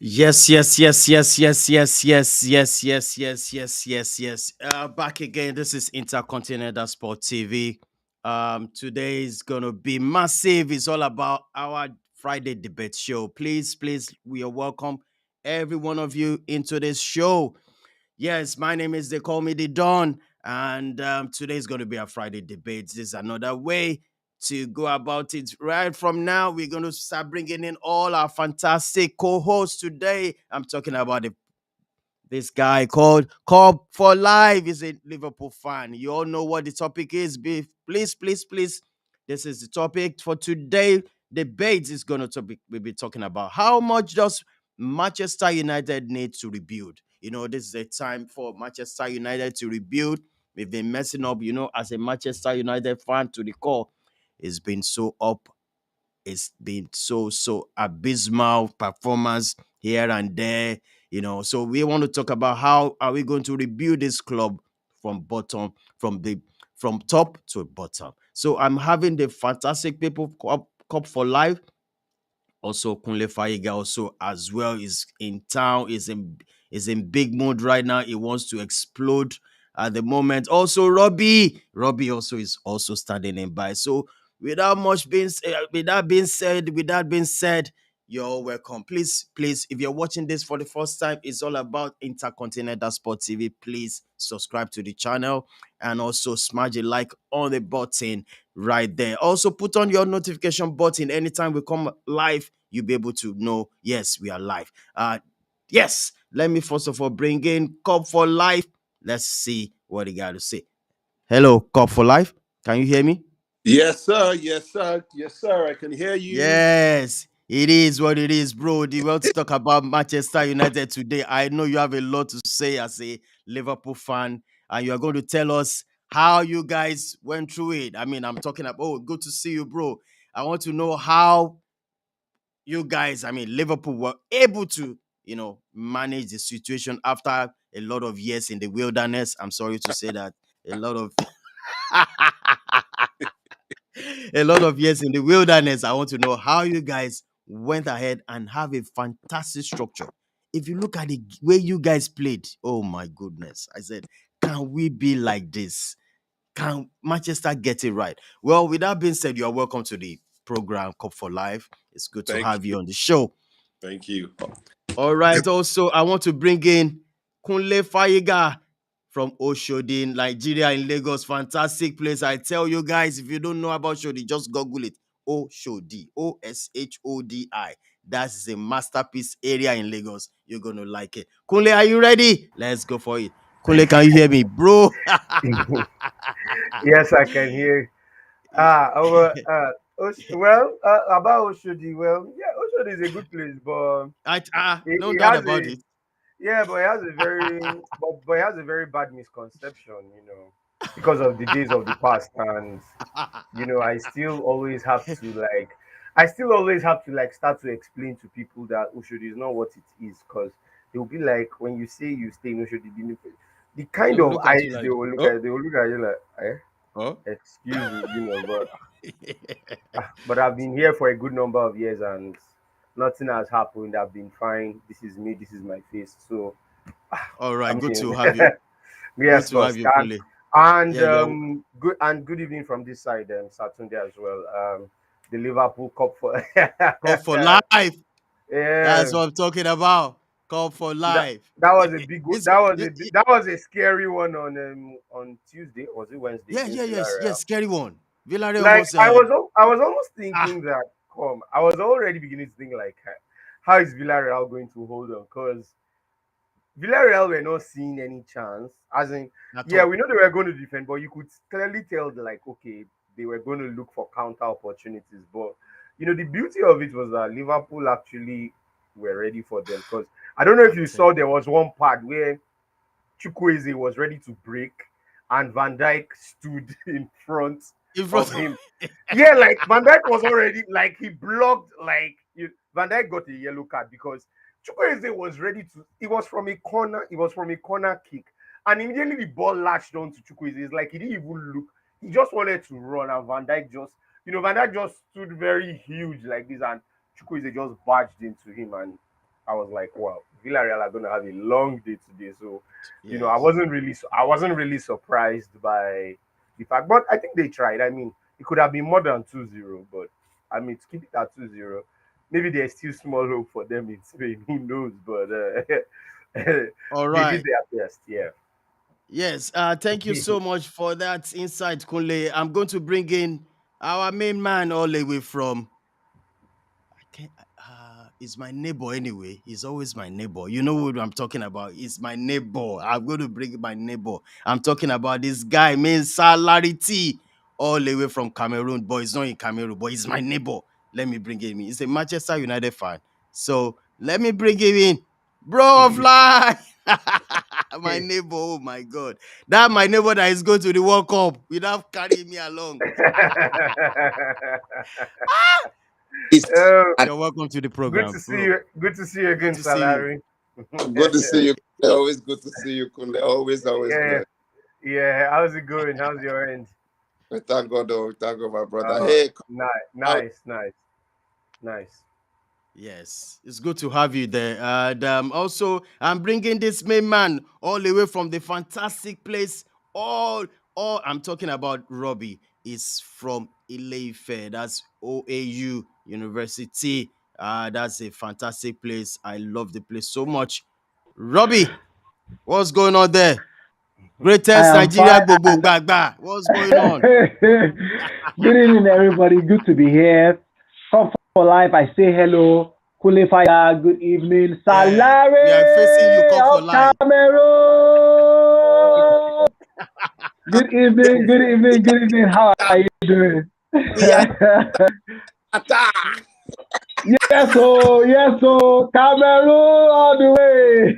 Yes, yes, yes, yes, yes, yes, yes, yes, yes, yes, yes, yes, yes. Back again. This is Intercontinental Sport TV. Today is gonna be massive. It's all about our Friday debate show. Please, we are welcome every one of you into this show. Yes, my name is They Call Me The Don, and today is going to be a Friday debate. This is another way to go about it. Right from now, we're going to start bringing in all our fantastic co-hosts today. I'm talking about this guy called Cobb for Life. Is a Liverpool fan. You all know what the topic is. Please. This is the topic for today. Debate is going to topic we'll be talking about how much does Manchester United need to rebuild. This is a time for Manchester United to rebuild. We've been messing up, as a Manchester United fan to the core. It's been so up, it's been so abysmal performance here and there. So we want to talk about how are we going to rebuild this club from bottom, from top to bottom. So I'm having the fantastic people cup for life. Also, Kunle Faiga also as well is in town, is in big mood right now. He wants to explode at the moment. Also, Robbie also is also standing in by. So, with that being said, you're welcome. Please, if you're watching this for the first time, it's all about Intercontinental Sport TV. Please subscribe to the channel and also smash a like on the button right there. Also, put on your notification button anytime we come live. You'll be able to know, yes, we are live. Yes, let me first of all bring in Cop for Life. Let's see what he got to say. Hello, Cop for Life. Can you hear me? Yes, sir. Yes, sir. Yes, sir. I can hear you. Yes, it is what it is, bro. The world to talk about Manchester United today. I know you have a lot to say as a Liverpool fan, and you are going to tell us how you guys went through it. I mean, I'm talking about, oh, good to see you, bro. I want to know how you guys, I mean, Liverpool were able to, manage the situation after a lot of years in the wilderness. I'm sorry to say that. A lot of a lot of years in the wilderness. I want to know how you guys went ahead and have a fantastic structure. If you look at the way you guys played, oh my goodness. I said, can we be like this? Can Manchester get it right? Well, with that being said, you are welcome to the program Cup for Life. It's good to Thank have you. you on the show. Thank you. All right. Also, I want to bring in Kunle Faiga from Oshodi, Nigeria, in Lagos. Fantastic place. I tell you guys, if you don't know about Shodi, just Google it. Oshodi, Oshodi. That's a masterpiece area in Lagos. You're going to like it. Kunle, are you ready? Let's go for it. Kunle, can you hear me, bro? Yes, I can hear. About Oshodi. Well, yeah, Oshodi is a good place, but No it doubt has about a it. yeah, but it has a but it has a very bad misconception, because of the days of the past, and I still always have to like start to explain to people that Oshodi is not what it is, because they'll be like, when you say you stay in Oshodi, the They kind will of look at you eyes like, oh, they will look at you like, oh. excuse me, but I've been here for a good number of years and nothing has happened. I've been fine. This is me. This is my face. So All right, I good mean, to have you. Good yes, to have boss. you, Kunle. And Yeah, you're good evening from this side, Saturday as well. The Liverpool Cup for Cup for life. That's yeah. what I'm talking about. Cup for That life. that was a big It's that was a scary one on Tuesday. Was it Wednesday yeah, against yes, Villarreal? scary one. Villarreal Like almost I was almost ah thinking that come. I was already beginning to think like, how is Villarreal going to hold on? Because Villarreal were not seeing any chance. As in, at yeah, all. we know they were going to defend, but you could clearly tell that, like, okay, they were going to look for counter opportunities. But the beauty of it was that Liverpool actually were ready for them. Because I don't know if I'm you telling saw, there was one part where Chukwueze was ready to break, and Van Dijk stood in front you. In front of him. Yeah, like Van Dijk was already like he blocked, Van Dijk got a yellow card because Chukwueze was ready to. It was from a corner. It was from a corner kick, and immediately the ball latched on to Chukwueze. It's like he didn't even look. He just wanted to run, and Van Dijk just stood very huge like this, and Chukwueze just barged into him, and I was like, wow, Villarreal are going to have a long day today. So, I Yes. wasn't really surprised by the fact, but I think they tried. I mean, it could have been more than 2-0, but I mean, to keep it at 2-0, maybe there's still small hope for them in Spain. Who knows? But All they did right. their best. Yeah. Yes. Thank you so much for that insight, Kunle. I'm going to bring in our main man all the way from. I can't. Is my neighbor anyway. He's always my neighbor. You know what I'm talking about. It's my neighbor. I'm going to bring in my neighbor. I'm talking about this guy, man, Salarity, all the way from Cameroon. But he's not in Cameroon, but he's my neighbor. Let me bring him in. He's a Manchester United fan. So let me bring him in. Bro of life. My neighbor. Oh my God. That my neighbor that is going to the World Cup without carrying me along. It's Oh, and You're welcome to the good program, to see bro. you. Good to see you Good again, to see you. Salary. good to see you. Always good to see you, Kunle. Always Yeah, good. yeah. How's it going? How's your end? We thank God, though. We thank God, my brother. Uh, Hey, nice, how nice, nice, nice. Yes, it's good to have you there. And also, I'm bringing this main man all the way from the fantastic place. All I'm talking about, Robbie, is from Ileife. That's OAU University. That's a fantastic place. I love the place so much. Robbie, what's going on there? I Greatest am Nigeria fine. Gbogbo Gbagba. What's going on? Good evening, everybody. Good to be here. Come for life. I say hello. Kule Fire. Good evening. Yeah, we are facing you. Salare Come for of life. Cameroon. Good evening. Good evening. Good evening. How are you doing? we are attack? Yes, oh, yes, oh, Cameroon all the way.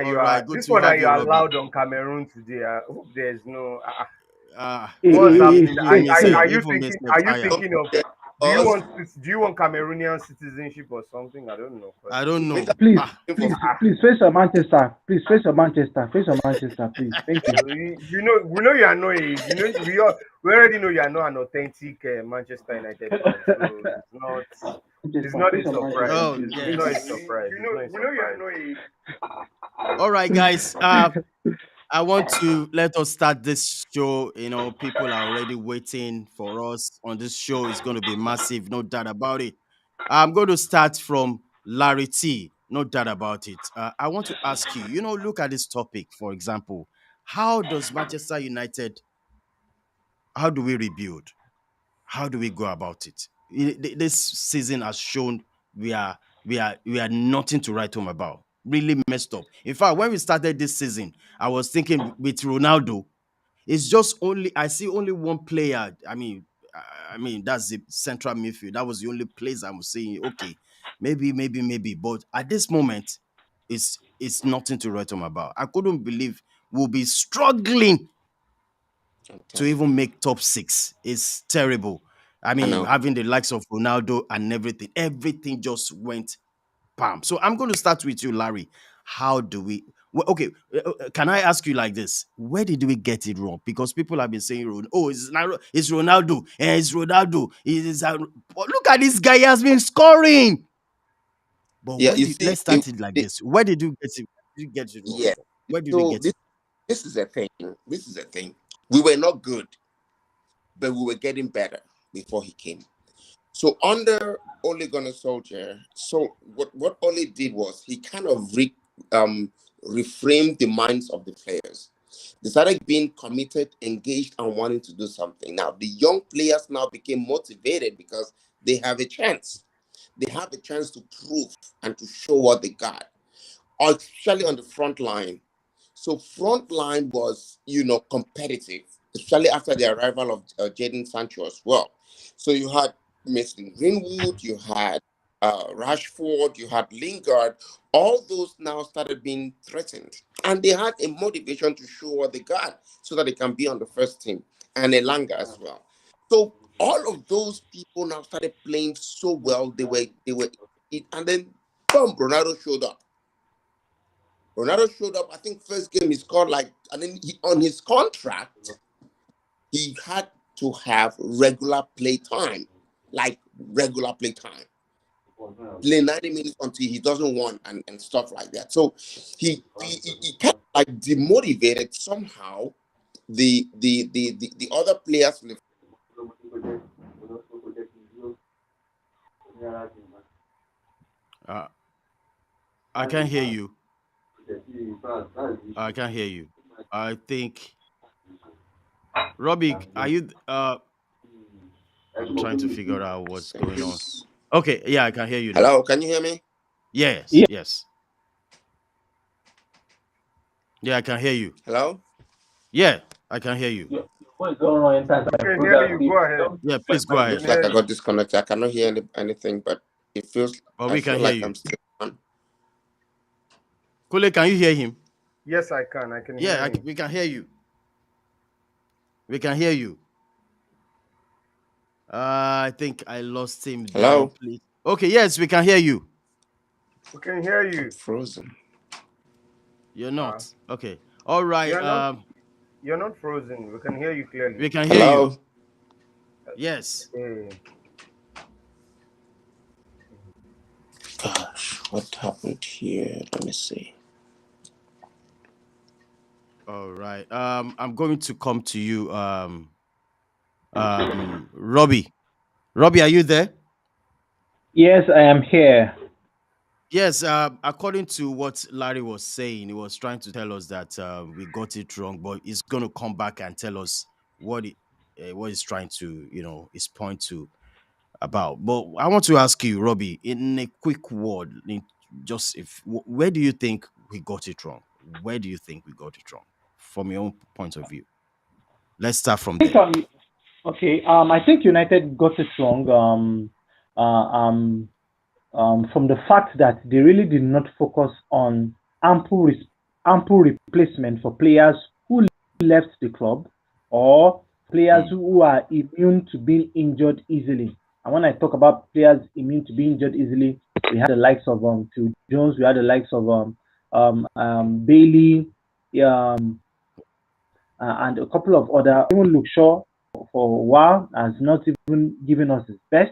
All right, good This to one that have you you, are Robbie. allowed on Cameroon today. I hope there's no. What's Even happening? It's, even Are myself, you even thinking? myself Are you tire. thinking of? Us Do you want Cameroonian citizenship or something? I don't know. I don't make know. please, for please, please face your Manchester. Please face your Manchester. Face your Manchester, please. Thank you. We know you are not a, we already know you are not an authentic Manchester United fan, so it's Manchester, not a face your surprise. Manchester, Oh please. It's Thank not a you. yes. surprise. It's not a we know you are surprise. not a All right, guys. I want to let us start this show. People are already waiting for us on this show. It's going to be massive, no doubt about it. I'm going to start from Larry T. No doubt about it. I want to ask you. Look at this topic. For example, how does Manchester United? How do we rebuild? How do we go about it? This season has shown we are nothing to write home about. Really messed up. In fact, when we started this season, I was thinking with Ronaldo, it's just only I see only one player. I mean that's the central midfield. That was the only place I'm saying okay, maybe. But at this moment, it's nothing to write home about. I couldn't believe we'll be struggling to fantastic. even make top six is terrible. I I mean, know. having the likes of Ronaldo and everything just went bam. So I'm going to start with you, Larry. How do we? Well, okay, can I ask you like this? Where did we get it wrong? Because people have been saying, "Oh, it's Ronaldo, it's Ronaldo." But look at this guy; he has been scoring. But Yeah, you see, let's start it like this. Where did you get it? Did you get it wrong yeah. from? Where did we So get it? this is a thing. This is a thing. We were not good, but we were getting better before he came. So under Ole Gunnar Solskjaer, so what Ole did was he kind of reframed the minds of the players. They started being committed, engaged, and wanting to do something. Now the young players now became motivated because they have a chance. They have a chance to prove and to show what they got, especially on the front line. So front line was, competitive, especially after the arrival of Jadon Sancho as well. So you had Mason Greenwood, you had Rashford, you had Lingard. All those now started being threatened, and they had a motivation to show what they got, so that they can be on the first team, and Elanga as well. So all of those people now started playing so well. They were, and then boom, Ronaldo showed up. I think first game he scored like, and then on his contract, he had to have regular play time, like regular play time. play 90 minutes until he doesn't want and stuff like that. So he kind of like demotivated somehow the other players. I can't hear you. I can't hear you. I think Robbie, are you? I'm trying to figure out what's going on. Okay, yeah, I can hear you now. Hello, can you hear me? Yes, Yeah. yes. Yeah, I can hear you. Hello? Yeah, I can hear you. We can hear you. Go ahead. Yeah, please go We Looks ahead. can like I hear you. got disconnected. I cannot hear anything, but But I we can feel hear like you. I'm still on. Kule, can you hear him? Yes, I can. I can hear Yeah, him. we can hear you. We can hear you. I think I lost him there. Hello? Please. Okay, yes, we can hear you. We can hear I'm you. frozen. You're Uh, not. Okay. All right. you're not frozen. We can hear you clearly. We can hear you. Hello? Yes. Gosh, what happened here? Let me see. All right. I'm going to come to you. Robbie. Robbie, are you there? Yes, I am here. Yes, according to what Larry was saying, he was trying to tell us that we got it wrong, but he's going to come back and tell us what he's trying to, his point to about. But I want to ask you, Robbie, in a quick word, where do you think we got it wrong? Where do you think we got it wrong, from your own point of view? Let's start from I think there. okay. I think United got it wrong. From the fact that they really did not focus on ample replacement for players who left the club or players Hmm. who are immune to being injured easily. And when I talk about players immune to being injured easily, we had the likes of Phil Jones, we had the likes of Bailey, um, and a couple of other. Even Luke Shaw for a while has not even given us his best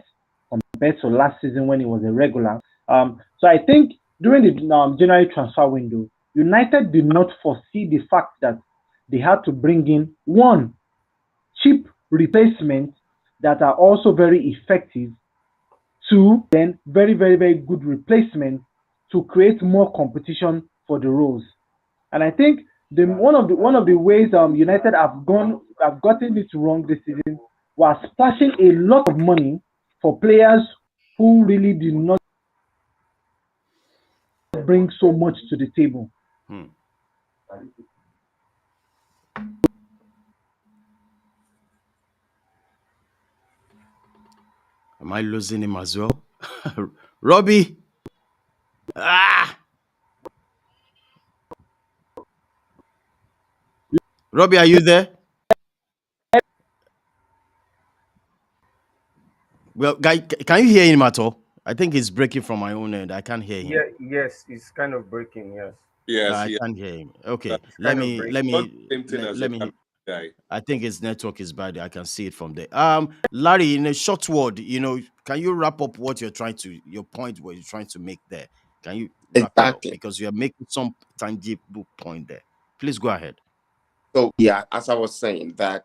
compared to last season when he was a regular. So I think during the January transfer window, United did not foresee the fact that they had to bring in one cheap replacements that are also very effective. Two, then very, very, very good replacements to create more competition for the roles. And I think one of the ways United have gotten it wrong this season was splashing a lot of money for players who really did not bring so much to the table. Hmm. Am I losing him as well? Robbie. Ah, Robbie, are you there? Well, guy, can you hear him at all? I think he's breaking from my own end. I can't hear him. Yeah, yes, it's kind of breaking. Yes, Yes, I yes. can't hear him. Okay, it's let kind of me let breaking. Not me the same thing let, as let your me. guy. I think his network is bad. I can see it from there. Larry, in a short word, can you wrap up what your point where you're trying to make there? Can you wrap it up, Exactly. because you are making some tangible point there? Please go ahead. So yeah, as I was saying that,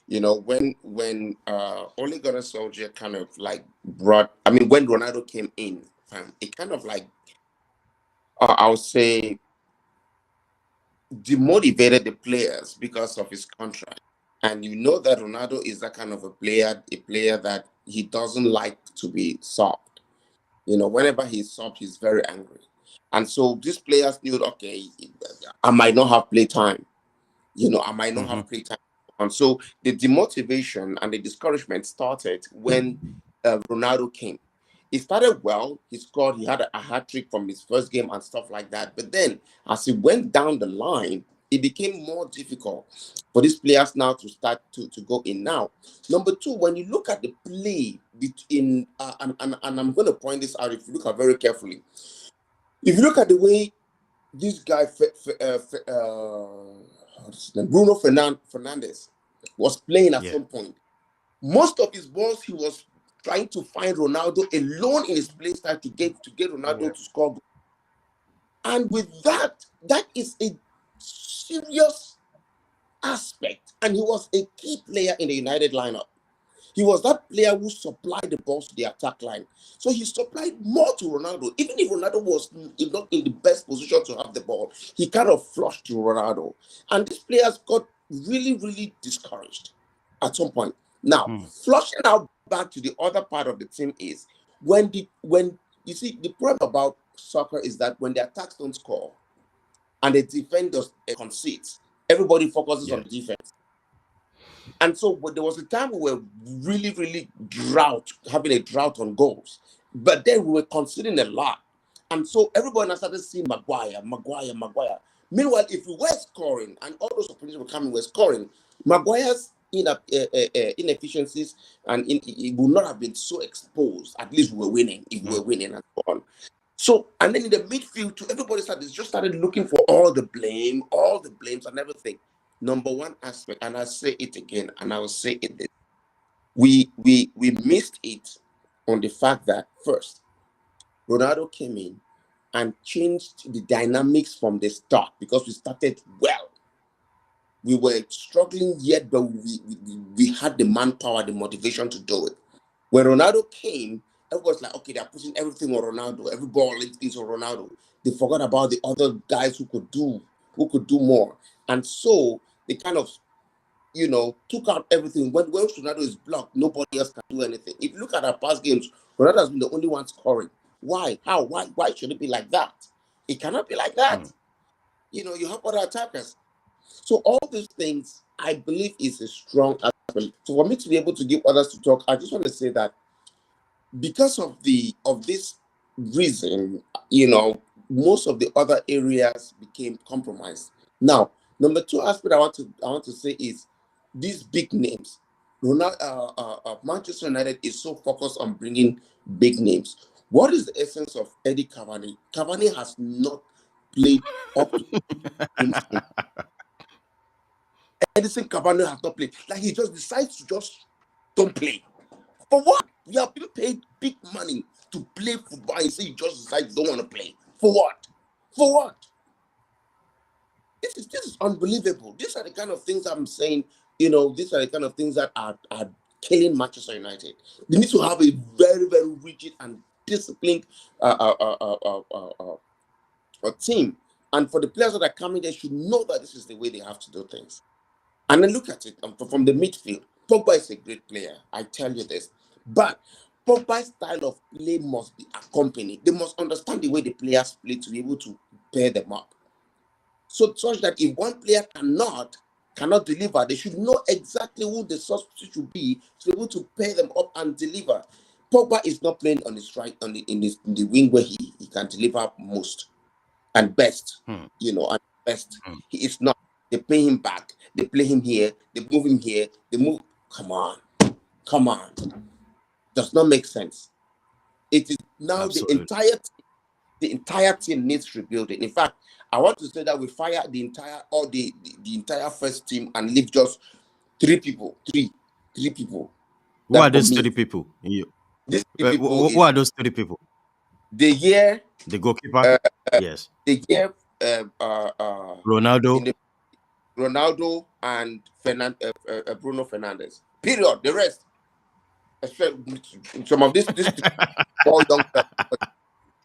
when Ole Gunnar Solskjaer kind of like when Ronaldo came in, it kind of like I would say demotivated the players because of his contract. And you know that Ronaldo is that kind of a player that he doesn't like to be soft. Whenever he's soft, he's very angry. And so these players knew, okay, I might not have play time. I might not Hmm. have playtime. And so the demotivation and the discouragement started when Ronaldo came. He started well. He had a hat trick from his first game and stuff like that. But then, as he went down the line, it became more difficult for these players now to start to go in. Now, number two, when you look at the play between, and I'm going to point this out if you look at very carefully. If you look at the way this guy, what's his name? Fernandez, was playing at Yeah. some point. Most of his balls, he was trying to find Ronaldo alone in his play style to get Ronaldo Yeah. to score goals. And with that, that is a serious aspect. And he was a key player in the United lineup. He was that player who supplied the balls to the attack line. So he supplied more to Ronaldo. Even if Ronaldo was not in the best position to have the ball, he kind of flushed to Ronaldo. And these players got really, really discouraged at some point. Now, Hmm. flushing out back to the other part of the team is when you see the problem about soccer is that when the attacks don't score and the defenders concede, everybody focuses on Yes. the defense. And so there was a time we were really, really having a drought on goals. But then we were conceding a lot. And so everybody now started seeing Maguire, Maguire, Maguire. Meanwhile, if we were scoring and all those opportunities were coming, were scoring, Maguire's inefficiencies and it would not have been so exposed. At least we were winning if we Hmm. were winning and so on. So, and then in the midfield, too, everybody started looking for all the blame, all the blames and everything. Number one aspect, and I'll say it again, and I will say it this, we missed it on the fact that first, Ronaldo came in and changed the dynamics from the start because we started well. We were struggling yet, but we had the manpower, the motivation to do it. When Ronaldo came, everybody was like, okay, they're putting everything on Ronaldo. Every ball is on Ronaldo. They forgot about the other guys who could do more. And so they kind of, took out everything. When Ronaldo is blocked, nobody else can do anything. If you look at our past games, Ronaldo has been the only one scoring. Why? How? Why should it be like that? It cannot be like Hmm. that. You have other attackers. So all these things, I believe, is a strong aspect. So for me to be able to give others to talk, I just want to say that because of this reason, most of the other areas became compromised. Now, number two aspect I want to say is these big names. Manchester United is so focused on bringing big names. What is the essence of Eddie Cavani? Cavani has not played up to games. Edison Cavani has not played. Like he just decides to just don't play. For what? You have been paid big money to play football and say you just decide you don't want to play. For what? For what? This is unbelievable. These are the kind of things I'm saying, these are the kind of things that are killing Manchester United. They need to have a very, very rigid and disciplined team. And for the players that are coming, they should know that this is the way they have to do things. And then look at it from the midfield. Pogba is a great player, I tell you this. But Pogba's style of play must be accompanied. They must understand the way the players play to be able to pair them up. So such that if one player cannot deliver, they should know exactly who the substitute should be to be able to pair them up and deliver. Pogba is not playing on his right in the wing where he can deliver most and best, Hmm. and best. Hmm. He is not. They pay him back. They play him here. They move him here. They move. Come on, come on. Does not make sense. It is now Absolutely. the entire team needs rebuilding. In fact, I want to say that we fire the entire first team and leave just three people. Who are That for those me, 3 people? these three people Who is are those 3 people? the year, The goalkeeper? uh, Yes. the year, Ronaldo. in the Ronaldo and Bruno Fernandes. Period. The rest, some of these small young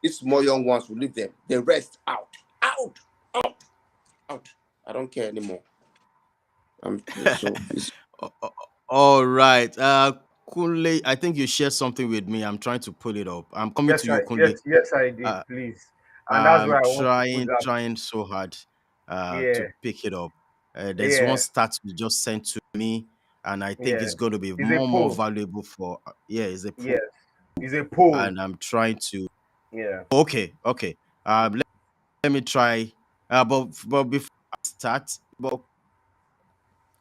these small young ones will leave them. The rest out, out, out, out. I don't care anymore. So it's All right. Kunle, I think you shared something with me. I'm trying to pull it up. I'm coming to Yes, you, I Kunle. yes I did, Uh, please. And that's I'm why I want to put that. trying so hard to Yeah, pick it up. There's one yeah, stat you just sent to me, and I think yeah. it's going to be It's a more poll. valuable for. Yeah, it's a pool, Yes, it's a poll. and I'm trying to. Yeah. Okay, okay. Let me try. But before I start, but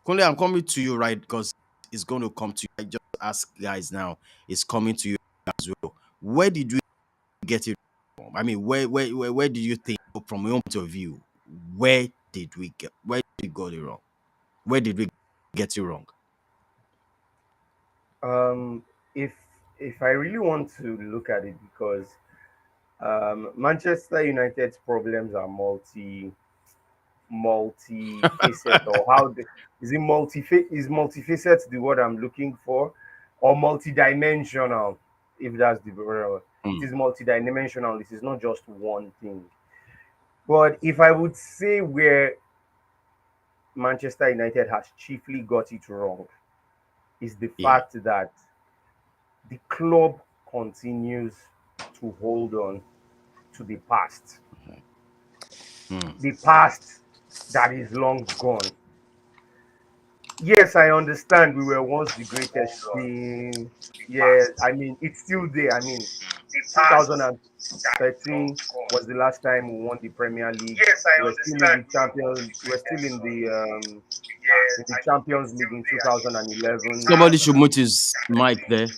Kunle, I'm coming to you, right? Because it's going to come to you. I just ask guys now. It's coming to you as well. Where did we get it from? I mean, where did you think, from your point of view, where did we got it wrong? Where did we get it wrong? Um, if if I really want to look at it, because Manchester United's problems are multifaceted, or is it multifaceted the word I'm looking for, or multidimensional, if that's the word. It Mm, is multidimensional. This is not just one thing. But if I would say where Manchester United has chiefly got it wrong, is the yeah. fact that the club continues to hold on to Mm, the past that is long gone. Yes, I understand we were once the greatest team. Yeah, I mean, it's still there. I mean, 2013 was the last time we won the Premier League. We're still in the champions. We're still in the Champions League in 2011. somebody should mute his mic there.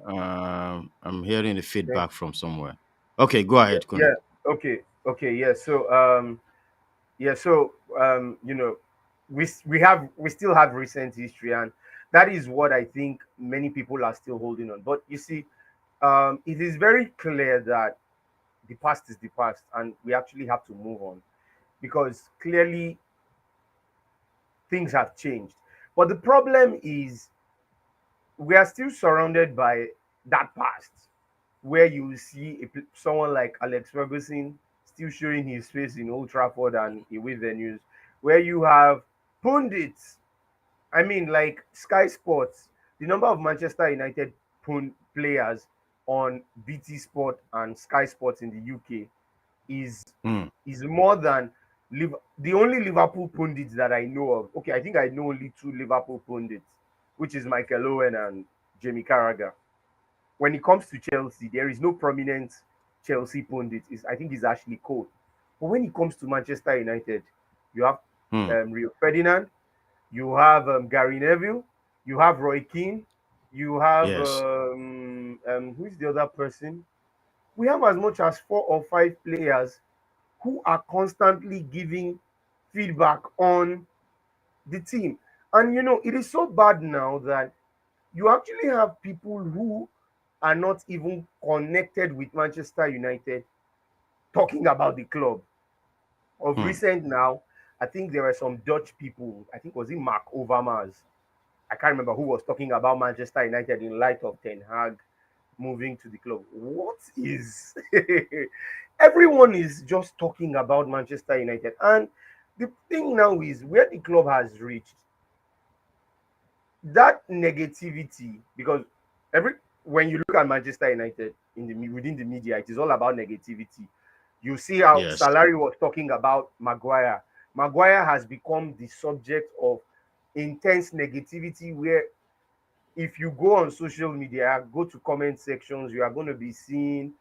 Uh, I'm hearing the Okay. feedback from somewhere. Okay, go Yeah. ahead, Yeah. Kune. Okay. Okay. Yeah. So we still have recent history, and that is what I think many people are still holding on. But you see, it is very clear that the past is the past, and we actually have to move on, because clearly things have changed. But the problem is we are still surrounded by that past, where you see someone like Alex Ferguson still showing his face in Old Trafford and away venues, where you have pundits. I mean, like Sky Sports, the number of Manchester United players on BT Sport and Sky Sports in the UK is Mm, more than the only Liverpool pundits that I know of. Okay, I think I know only two Liverpool pundits, which is Michael Owen and Jamie Carragher. When it comes to Chelsea, there is no prominent Chelsea pundit. Is I think it's Ashley Cole. But when it comes to Manchester United, you have mm, Rio Ferdinand, you have Gary Neville, you have Roy Keane, you have yes. who's the other person? We have as much as 4 or 5 players who are constantly giving feedback on the team. And it is so bad now that you actually have people who are not even connected with Manchester United talking about the club. Of Mm, recent now, I think there were some Dutch people, I think was it Mark Overmars. I can't remember who was talking about Manchester United in light of Ten Hag moving to the club. What is everyone is just talking about Manchester United. And the thing now is where the club has reached, that negativity, because every when you look at Manchester United in within the media, it is all about negativity. You see how yes. Salary was talking about Maguire. Maguire has become the subject of intense negativity, where if you go on social media, go to comment sections, you are going to be seeing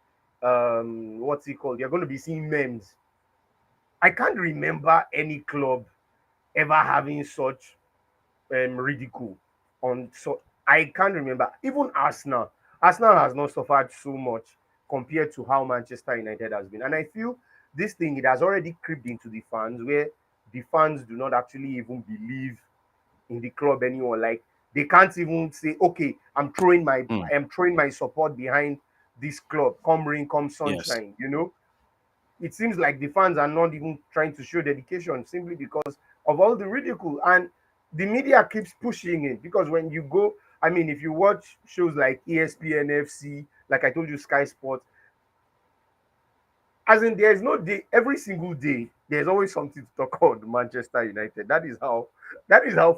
what's it called? You're going to be seeing memes. I can't remember any club ever having such ridicule on. So I can't remember. Even Arsenal. Arsenal has not suffered so much compared to how Manchester United has been. And I feel this thing, it has already creeped into the fans, where the fans do not actually even believe in the club anymore. Like they can't even say, okay, Mm, I'm throwing my support behind this club. Come rain, come yes. sunshine. It seems like the fans are not even trying to show dedication, simply because of all the ridicule. And the media keeps pushing it, because when you go, I mean, if you watch shows like ESPN FC, like I told you, Sky Sports, as in there's no day, every single day, there's always something to talk about Manchester United. That is how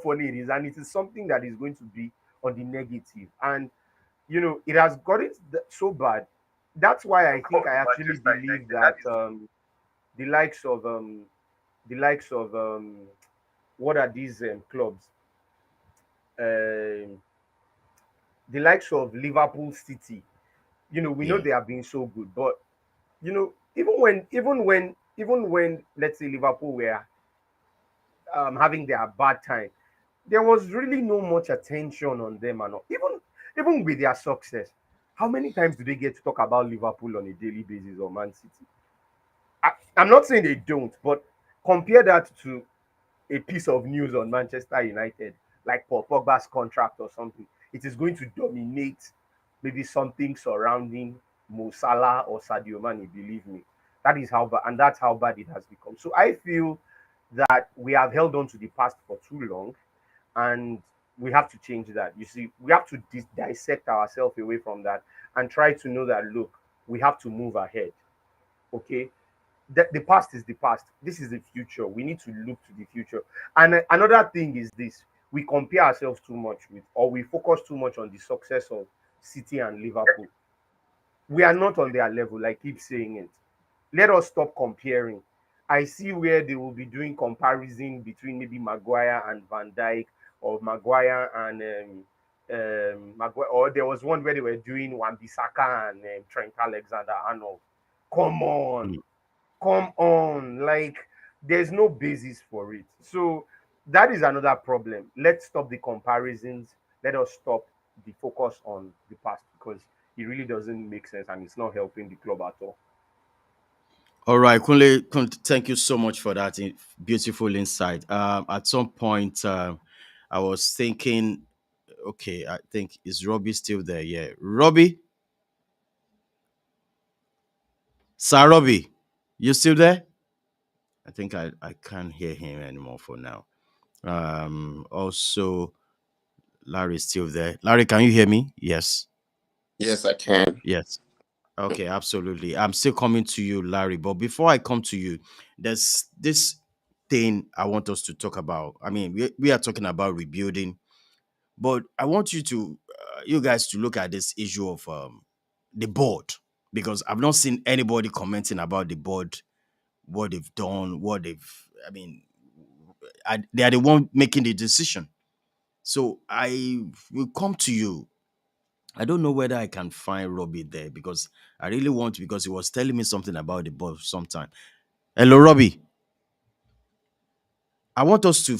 funny it is. And it is something that is going to be on the negative. And it has got it so bad. That's why I think I actually believe that the likes of what are these clubs? Um, the likes of Liverpool City. We know Yeah. they have been so good, but even when let's say Liverpool were having their bad time, there was really no much attention on them, and all. Even with their success, how many times do they get to talk about Liverpool on a daily basis, or Man City? I'm not saying they don't, but compare that to a piece of news on Manchester United, like Paul Pogba's contract or something. It is going to dominate maybe something surrounding Mo Salah or Sadio Mane. Believe me, that is how bad, and that's how bad it has become. So I feel that we have held on to the past for too long, and we have to change that. You see, we have to dissect ourselves away from that and try to know that look, we have to move ahead. Okay, the past is the past. This is the future. We need to look to the future. And another thing is this: we compare ourselves too much with, or we focus too much on the success of City and Liverpool. We are not on their level. I keep saying it. Let us stop comparing. I see where they will be doing comparison between maybe Maguire and Van Dijk, or Maguire and Maguire, or there was one where they were doing Wan-Bissaka and Trent Alexander-Arnold. Come on, Mm. come on, like there's no basis for it. So that is another problem. Let's stop the comparisons. Let us stop the focus on the past, because it really doesn't make sense and it's not helping the club at all. All right, Kunle, thank you so much for that beautiful insight. At some point, I was thinking, okay, I think is Robbie still there? Yeah, Robbie, Sir Robbie, you still there? I think I can't hear him anymore for now. Also, Larry's still there. Larry, can you hear me? Yes, Yes, I can. yes. Okay, absolutely. I'm still coming to you, Larry. But before I come to you, there's this thing I want us to talk about. I mean, we are talking about rebuilding, but I want you guys to look at this issue of the board, because I've not seen anybody commenting about the board, what they've done, I mean, they are the one making the decision. So I will come to you. I don't know whether I can find Robbie there, because I really want to, because he was telling me something about the ball sometime. Hello, Robbie. I want us to,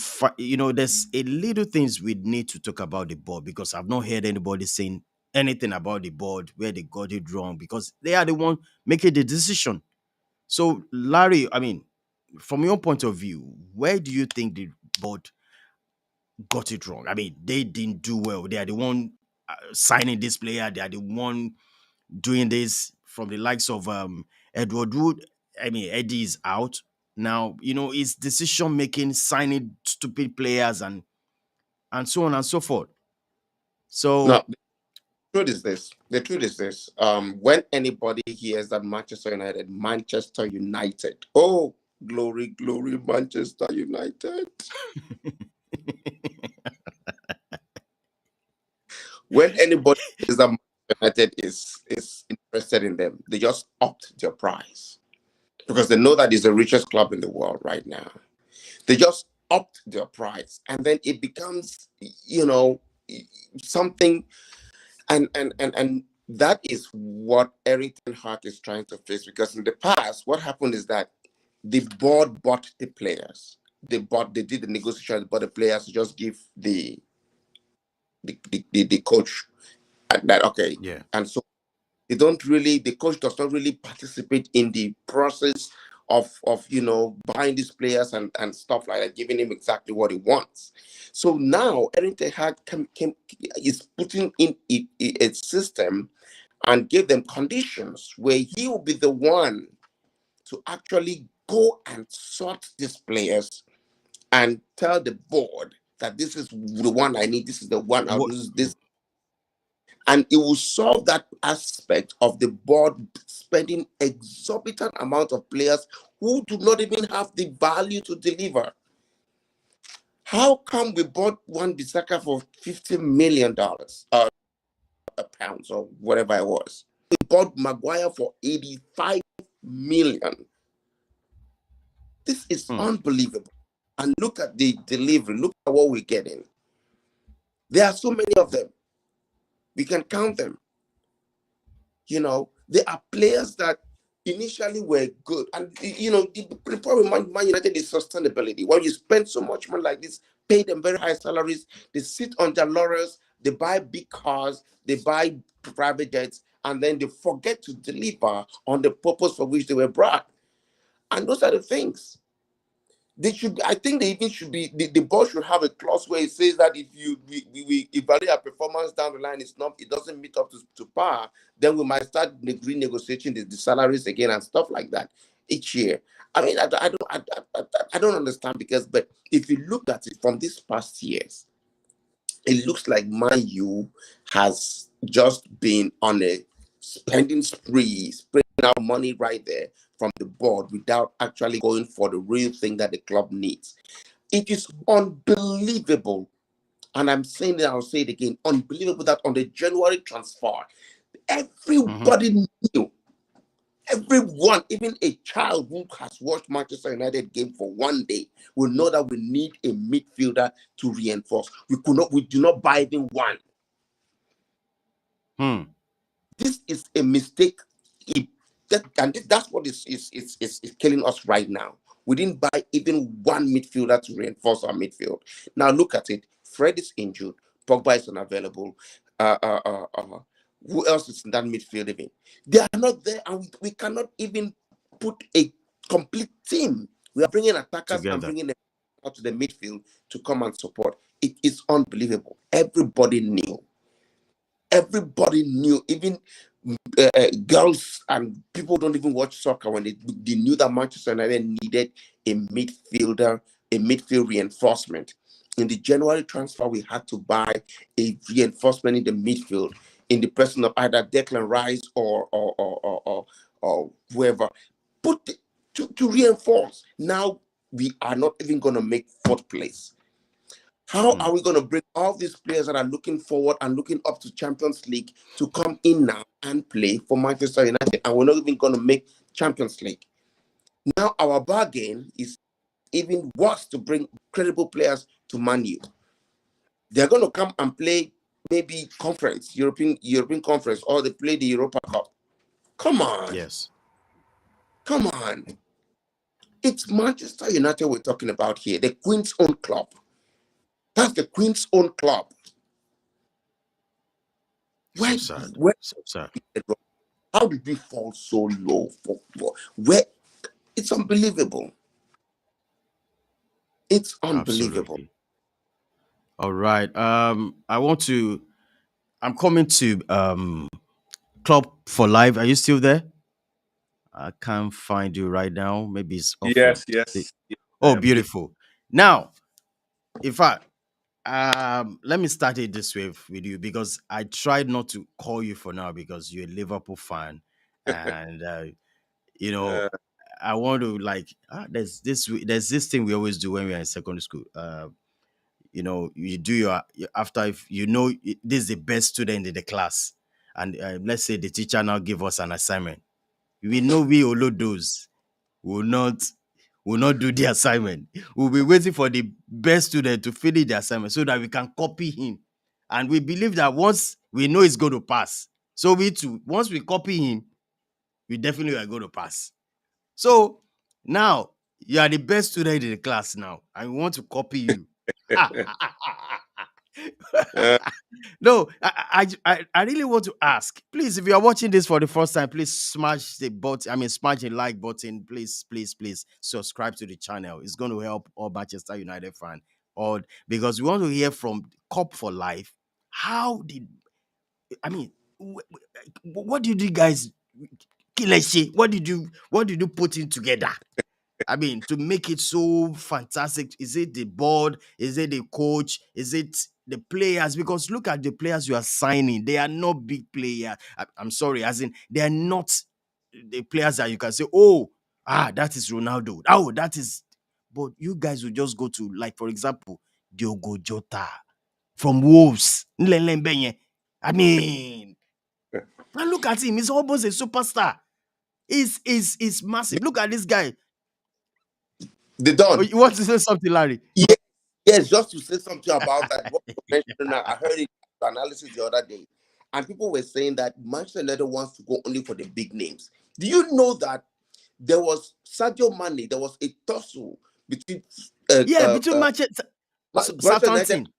there's a little things we need to talk about the board, because I've not heard anybody saying anything about the board, where they got it wrong, because they are the one making the decision. So, Larry, I mean, from your point of view, where do you think the board got it wrong? I mean, they didn't do well. They are the one signing this player. They are the one doing this, from the likes of Edward Wood. I mean, Eddie is out now. His decision making, signing stupid players, and so on and so forth. Now, So, the truth is this. The truth is this. When anybody hears that Manchester United, oh, glory, glory, Manchester United. When anybody hears that Manchester United is interested in them, they just upped their price because they know that it's the richest club in the world right now. They just upped their price, and then it becomes, something. And that is what Eric Ten Hag is trying to face, because in the past, what happened is that the board bought the players. They did the negotiation, they bought the players to just give the coach that, okay. yeah. And so the coach does not really participate in the process of buying these players and stuff like that, giving him exactly what he wants. So now Erin Ten Hag is putting in a system and give them conditions where he will be the one to actually go and sort these players and tell the board that this is the one I need, this is the one I'll What? use, this. And it will solve that aspect of the board spending exorbitant amount of players who do not even have the value to deliver. How come we bought one Bisaka for $50 million, pounds or whatever it was? We bought Maguire for 85 million. This is Hmm. unbelievable. And look at the delivery. Look at what we're getting. There are so many of them. We can count them. There are players that initially were good. And, the problem with Man United is sustainability. When you spend so much money like this, pay them very high salaries, they sit on their laurels, they buy big cars, they buy private jets, and then they forget to deliver on the purpose for which they were brought. And those are the things. They should. I think they even should be. The board should have a clause where it says that if we evaluate our performance down the line, it doesn't meet up to par, then we might start renegotiating the salaries again and stuff like that each year. I mean, I don't understand because, but if you look at it from these past years, it looks like Man U has just been on a spending spree, spreading out money right there from the board without actually going for the real thing that the club needs. It is unbelievable. And I'm saying that, I'll say it again, unbelievable that on the January transfer, everybody knew, everyone, even a child who has watched Manchester United game for one day, will know that we need a midfielder to reinforce. We do not buy even one. This is a mistake. That's what is killing us right now. We didn't buy even one midfielder to reinforce our midfield. Now look at it. Fred is injured. Pogba is unavailable. Who else is in that midfield even? They are not there, and we cannot even put a complete team. We are bringing attackers and bringing them out to the midfield to come and support. It is unbelievable. Everybody knew. Even girls and people don't even watch soccer when they knew that Manchester United needed a midfielder, a midfield reinforcement. In the January transfer, we had to buy a reinforcement in the midfield in the person of either Declan Rice or whoever, to reinforce. Now we are not even going to make fourth place. How are we going to bring all these players that are looking forward and looking up to Champions League to come in now and play for Manchester United? And we're not even going to make Champions League. Now our bargain is even worse to bring credible players to Man U. They're going to come and play maybe European conference, or they play the Europa Cup. Come on. Yes. Come on. It's Manchester United we're talking about here, the Queen's own club. That's the Queen's own club. So sad. How did we fall so low? Where? It's unbelievable. It's unbelievable. Absolutely. All right. I'm coming to Club for Life. Are you still there? I can't find you right now. Maybe it's off. Yes. Oh, beautiful. Now, in fact, let me start it this way with you, because I tried not to call you for now because you're a Liverpool fan, and I want to there's this thing we always do when we are in secondary school. You do your after, if this is the best student in the class, and let's say the teacher now give us an assignment. We know we Olodos will not do the assignment. We'll be waiting for the best student to finish the assignment so that we can copy him. And we believe that once we know he's going to pass, so we too, once we copy him, we definitely are going to pass. So now you are the best student in the class now, and we want to copy you. No, I really want to ask. Please, if you are watching this for the first time, please smash the button. I mean, smash the like button. Please subscribe to the channel. It's going to help all Manchester United fans. Because we want to hear from Cop for Life. What did you guys, Kileshi? What did you put in together? I mean, to make it so fantastic. Is it the board? Is it the coach? Is it the players? Because look at the players you are signing. They are not big players. I'm sorry, as in they are not the players that you can say, that is Ronaldo. Oh, that is. But you guys will just go to, like, for example, Diogo Jota from Wolves. I mean, and look at him. He's almost a superstar. He's massive. Look at this guy. They done. Oh, you want to say something, Larry? Yes, just to say something about that. What you mentioned, I heard it analysis the other day, and people were saying that Manchester United wants to go only for the big names. Do you know that there was Sadio Mane? There was a tussle between between Manchester United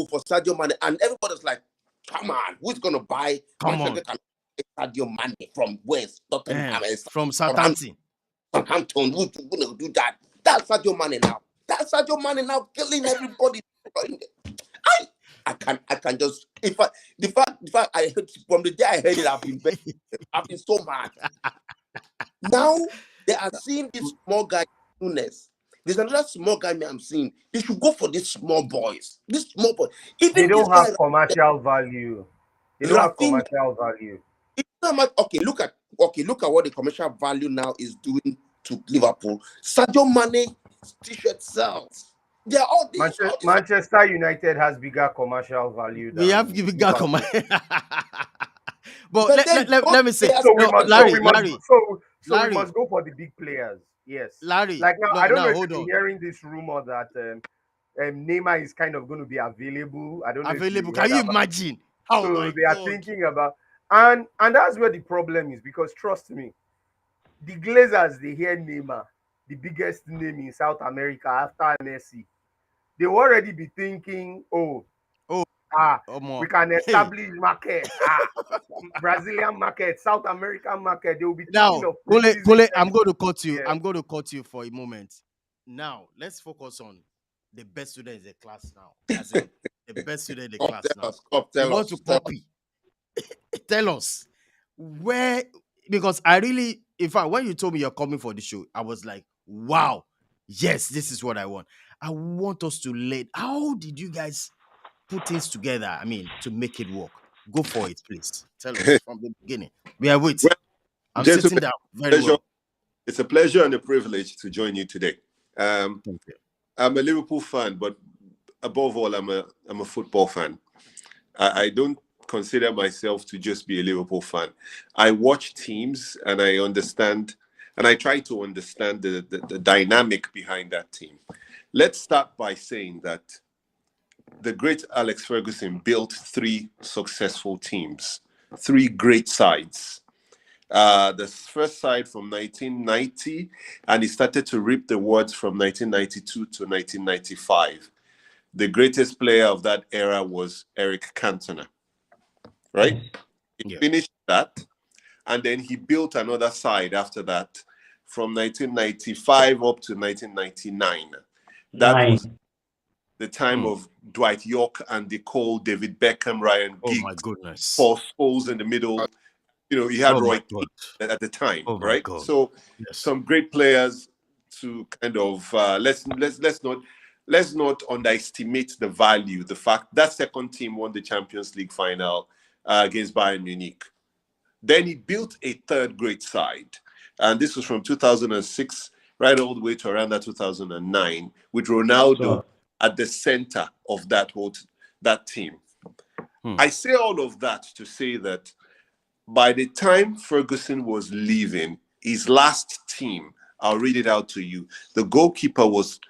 for Sadio Mane, and everybody's like, "Come on, who's gonna buy Manchester Sadio Mane from West Tottenham from Southampton?" Southampton, who's going to do that? That's Sadio Mane now. That's Sadio Mane now killing everybody. I can just, in fact, the fact I heard from the day I heard it, I've been so mad. Now they are seeing this small guy, Nunes. There's another small guy I'm seeing. They should go for these small boys. This small boy. They Even this don't guy, have commercial value. They don't have Rafinha. commercial value. It's not much. Look at what the commercial value now is doing to Liverpool. Sadio Mane t-shirt sells. They are all these. Manchester United has bigger commercial value. We have bigger commercial. But let me say, we Larry, must go for the big players. Yes, Larry. Like now, I don't know if hold you're on. hearing this rumor that Neymar is kind of going to be available. I don't know. Available. Can you imagine? Oh so my they are God. thinking about, and that's where the problem is, because trust me, the Glazers, they hear Neymar, the biggest name in South America after Messi. They will already be thinking, we can establish market, Brazilian market, South American market. They will be thinking Now, of Kole, I'm going to cut you. Yeah. I'm going to cut you for a moment. Now, let's focus on the best student in the class now. As in, the best student in the class now. You want to copy? Tell us where, because I really, in fact, when you told me you're coming for the show, I was like, wow, yes, this is what I want. I want us to learn. How did you guys put things together? I mean, to make it work. Go for it, please. Tell us from the beginning. We are waiting. I'm sitting down very well. It's a pleasure and a privilege to join you today. Thank you. I'm a Liverpool fan, but above all, I'm a football fan. I don't consider myself to just be a Liverpool fan. I watch teams and I understand, and I try to understand the dynamic behind that team. Let's start by saying that the great Alex Ferguson built 3 successful teams, 3 great sides. The first side from 1990, and he started to reap the rewards from 1992 to 1995. The greatest player of that era was Eric Cantona, right? He finished that, and then he built another side after that from 1995 up to 1999. That was the time of Dwight York, Andy Cole, David Beckham, Ryan Giggs, my goodness, Paul Scholes in the middle. You know, he had Roy Keane at the time, right? So some great players to kind of let's not underestimate the value. The fact that second team won the Champions League final against Bayern Munich. Then he built a third great side, and this was from 2006 right all the way to around that 2009, with Ronaldo at the center of that team. I say all of that to say that by the time Ferguson was leaving, his last team, I'll read it out to you. The goalkeeper was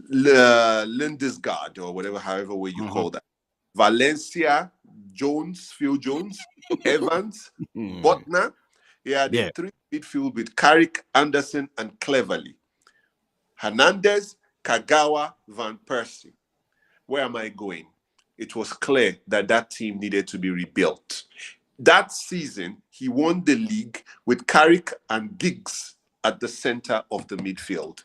Lindesgaard, or whatever, however way you call that. Valencia, Phil Jones, Evans, Botner. He had a 3 midfield with Carrick, Anderson, and Cleverley. Hernandez, Kagawa, Van Persie. Where am I going? It was clear that that team needed to be rebuilt. That season, he won the league with Carrick and Giggs at the center of the midfield.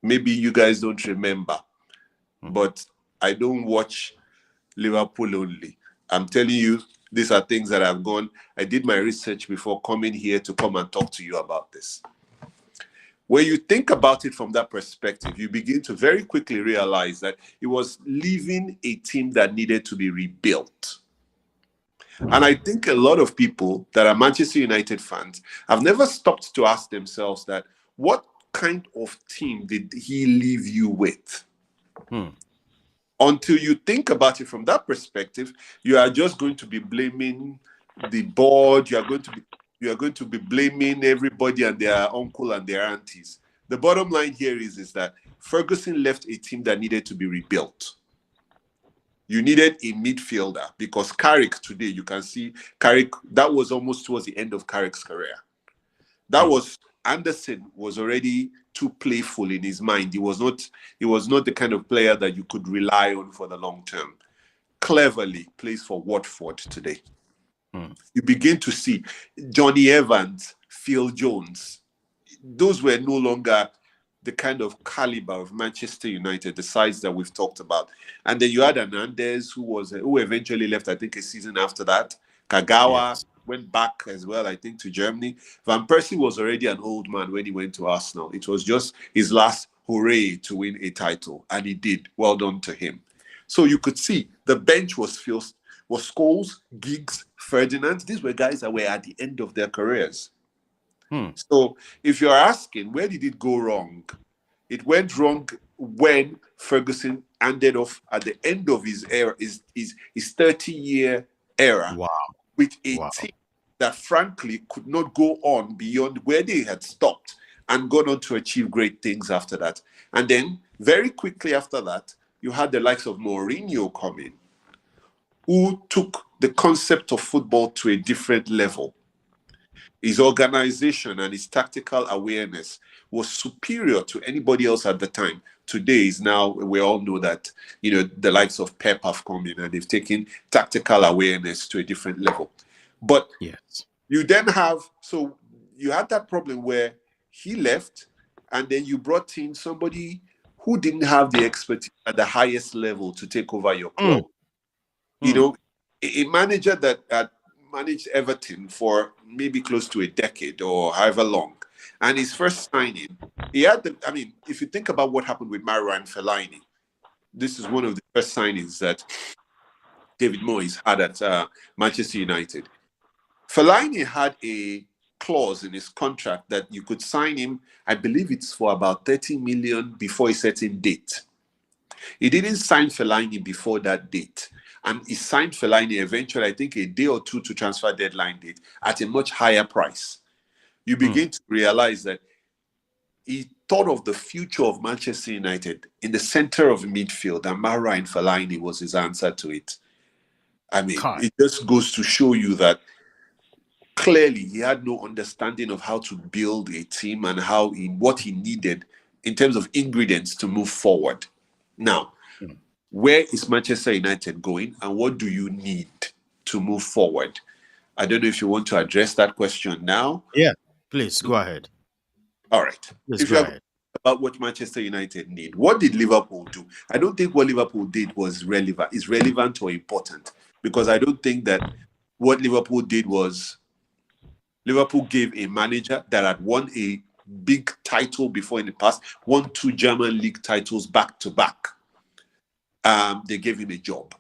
Maybe you guys don't remember, but I don't watch Liverpool only. I'm telling you, these are things that I've gone. I did my research before coming here to come and talk to you about this. When you think about it from that perspective, you begin to very quickly realize that it was leaving a team that needed to be rebuilt. And I think a lot of people that are Manchester United fans have never stopped to ask themselves that, what kind of team did he leave you with? Until you think about it from that perspective, you are just going to be blaming the board. You are going to be blaming everybody and their uncle and their aunties. The bottom line here is that Ferguson left a team that needed to be rebuilt. You needed a midfielder, because Carrick today, you can see Carrick, that was almost towards the end of Carrick's career. That was, Anderson was already too playful in his mind. He was not the kind of player that you could rely on for the long term. Cleverley plays for Watford today. You begin to see Johnny Evans, Phil Jones. those were no longer the kind of caliber of Manchester United, the size that we've talked about. And then you had Hernandez, who eventually left, I think, a season after that. Kagawa Yes. went back as well, I think, to Germany. Van Persie was already an old man when he went to Arsenal. It was just his last hooray to win a title, and he did. Well done to him. So you could see the bench was filled, was Scholes, Giggs, Ferdinand. These were guys that were at the end of their careers. So if you're asking, where did it go wrong? It went wrong when Ferguson ended off at the end of his era, his 30-year era, Wow. with a team that frankly could not go on beyond where they had stopped and gone on to achieve great things after that. And then very quickly after that, you had the likes of Mourinho come in, who took the concept of football to a different level. His organization and his tactical awareness was superior to anybody else at the time. Today is now, we all know that, the likes of Pep have come in and they've taken tactical awareness to a different level. But yes, you had that problem where he left, and then you brought in somebody who didn't have the expertise at the highest level to take over your club. A manager that had managed Everton for maybe close to a decade or however long, and his first signing, he had if you think about what happened with Mario and Fellaini, this is one of the first signings that David Moyes had at Manchester United. Fellaini had a clause in his contract that you could sign him, I believe it's for about 30 million before a certain date. He didn't sign Fellaini before that date. And he signed Fellaini eventually, I think, a day or two to transfer deadline date at a much higher price. You begin to realize that he thought of the future of Manchester United in the center of midfield, and Marouane and Fellaini was his answer to it. It just goes to show you that clearly he had no understanding of how to build a team and what he needed in terms of ingredients to move forward. Now, where is Manchester United going, and what do you need to move forward? I don't know if you want to address that question now. Yeah, please go ahead. All right. Please if go you ahead. About what Manchester United need, what did Liverpool do? I don't think what Liverpool did is relevant or important, because I don't think that what Liverpool did was Liverpool gave a manager that had won a big title before in the past, won 2 German league titles back to back. They gave him a job.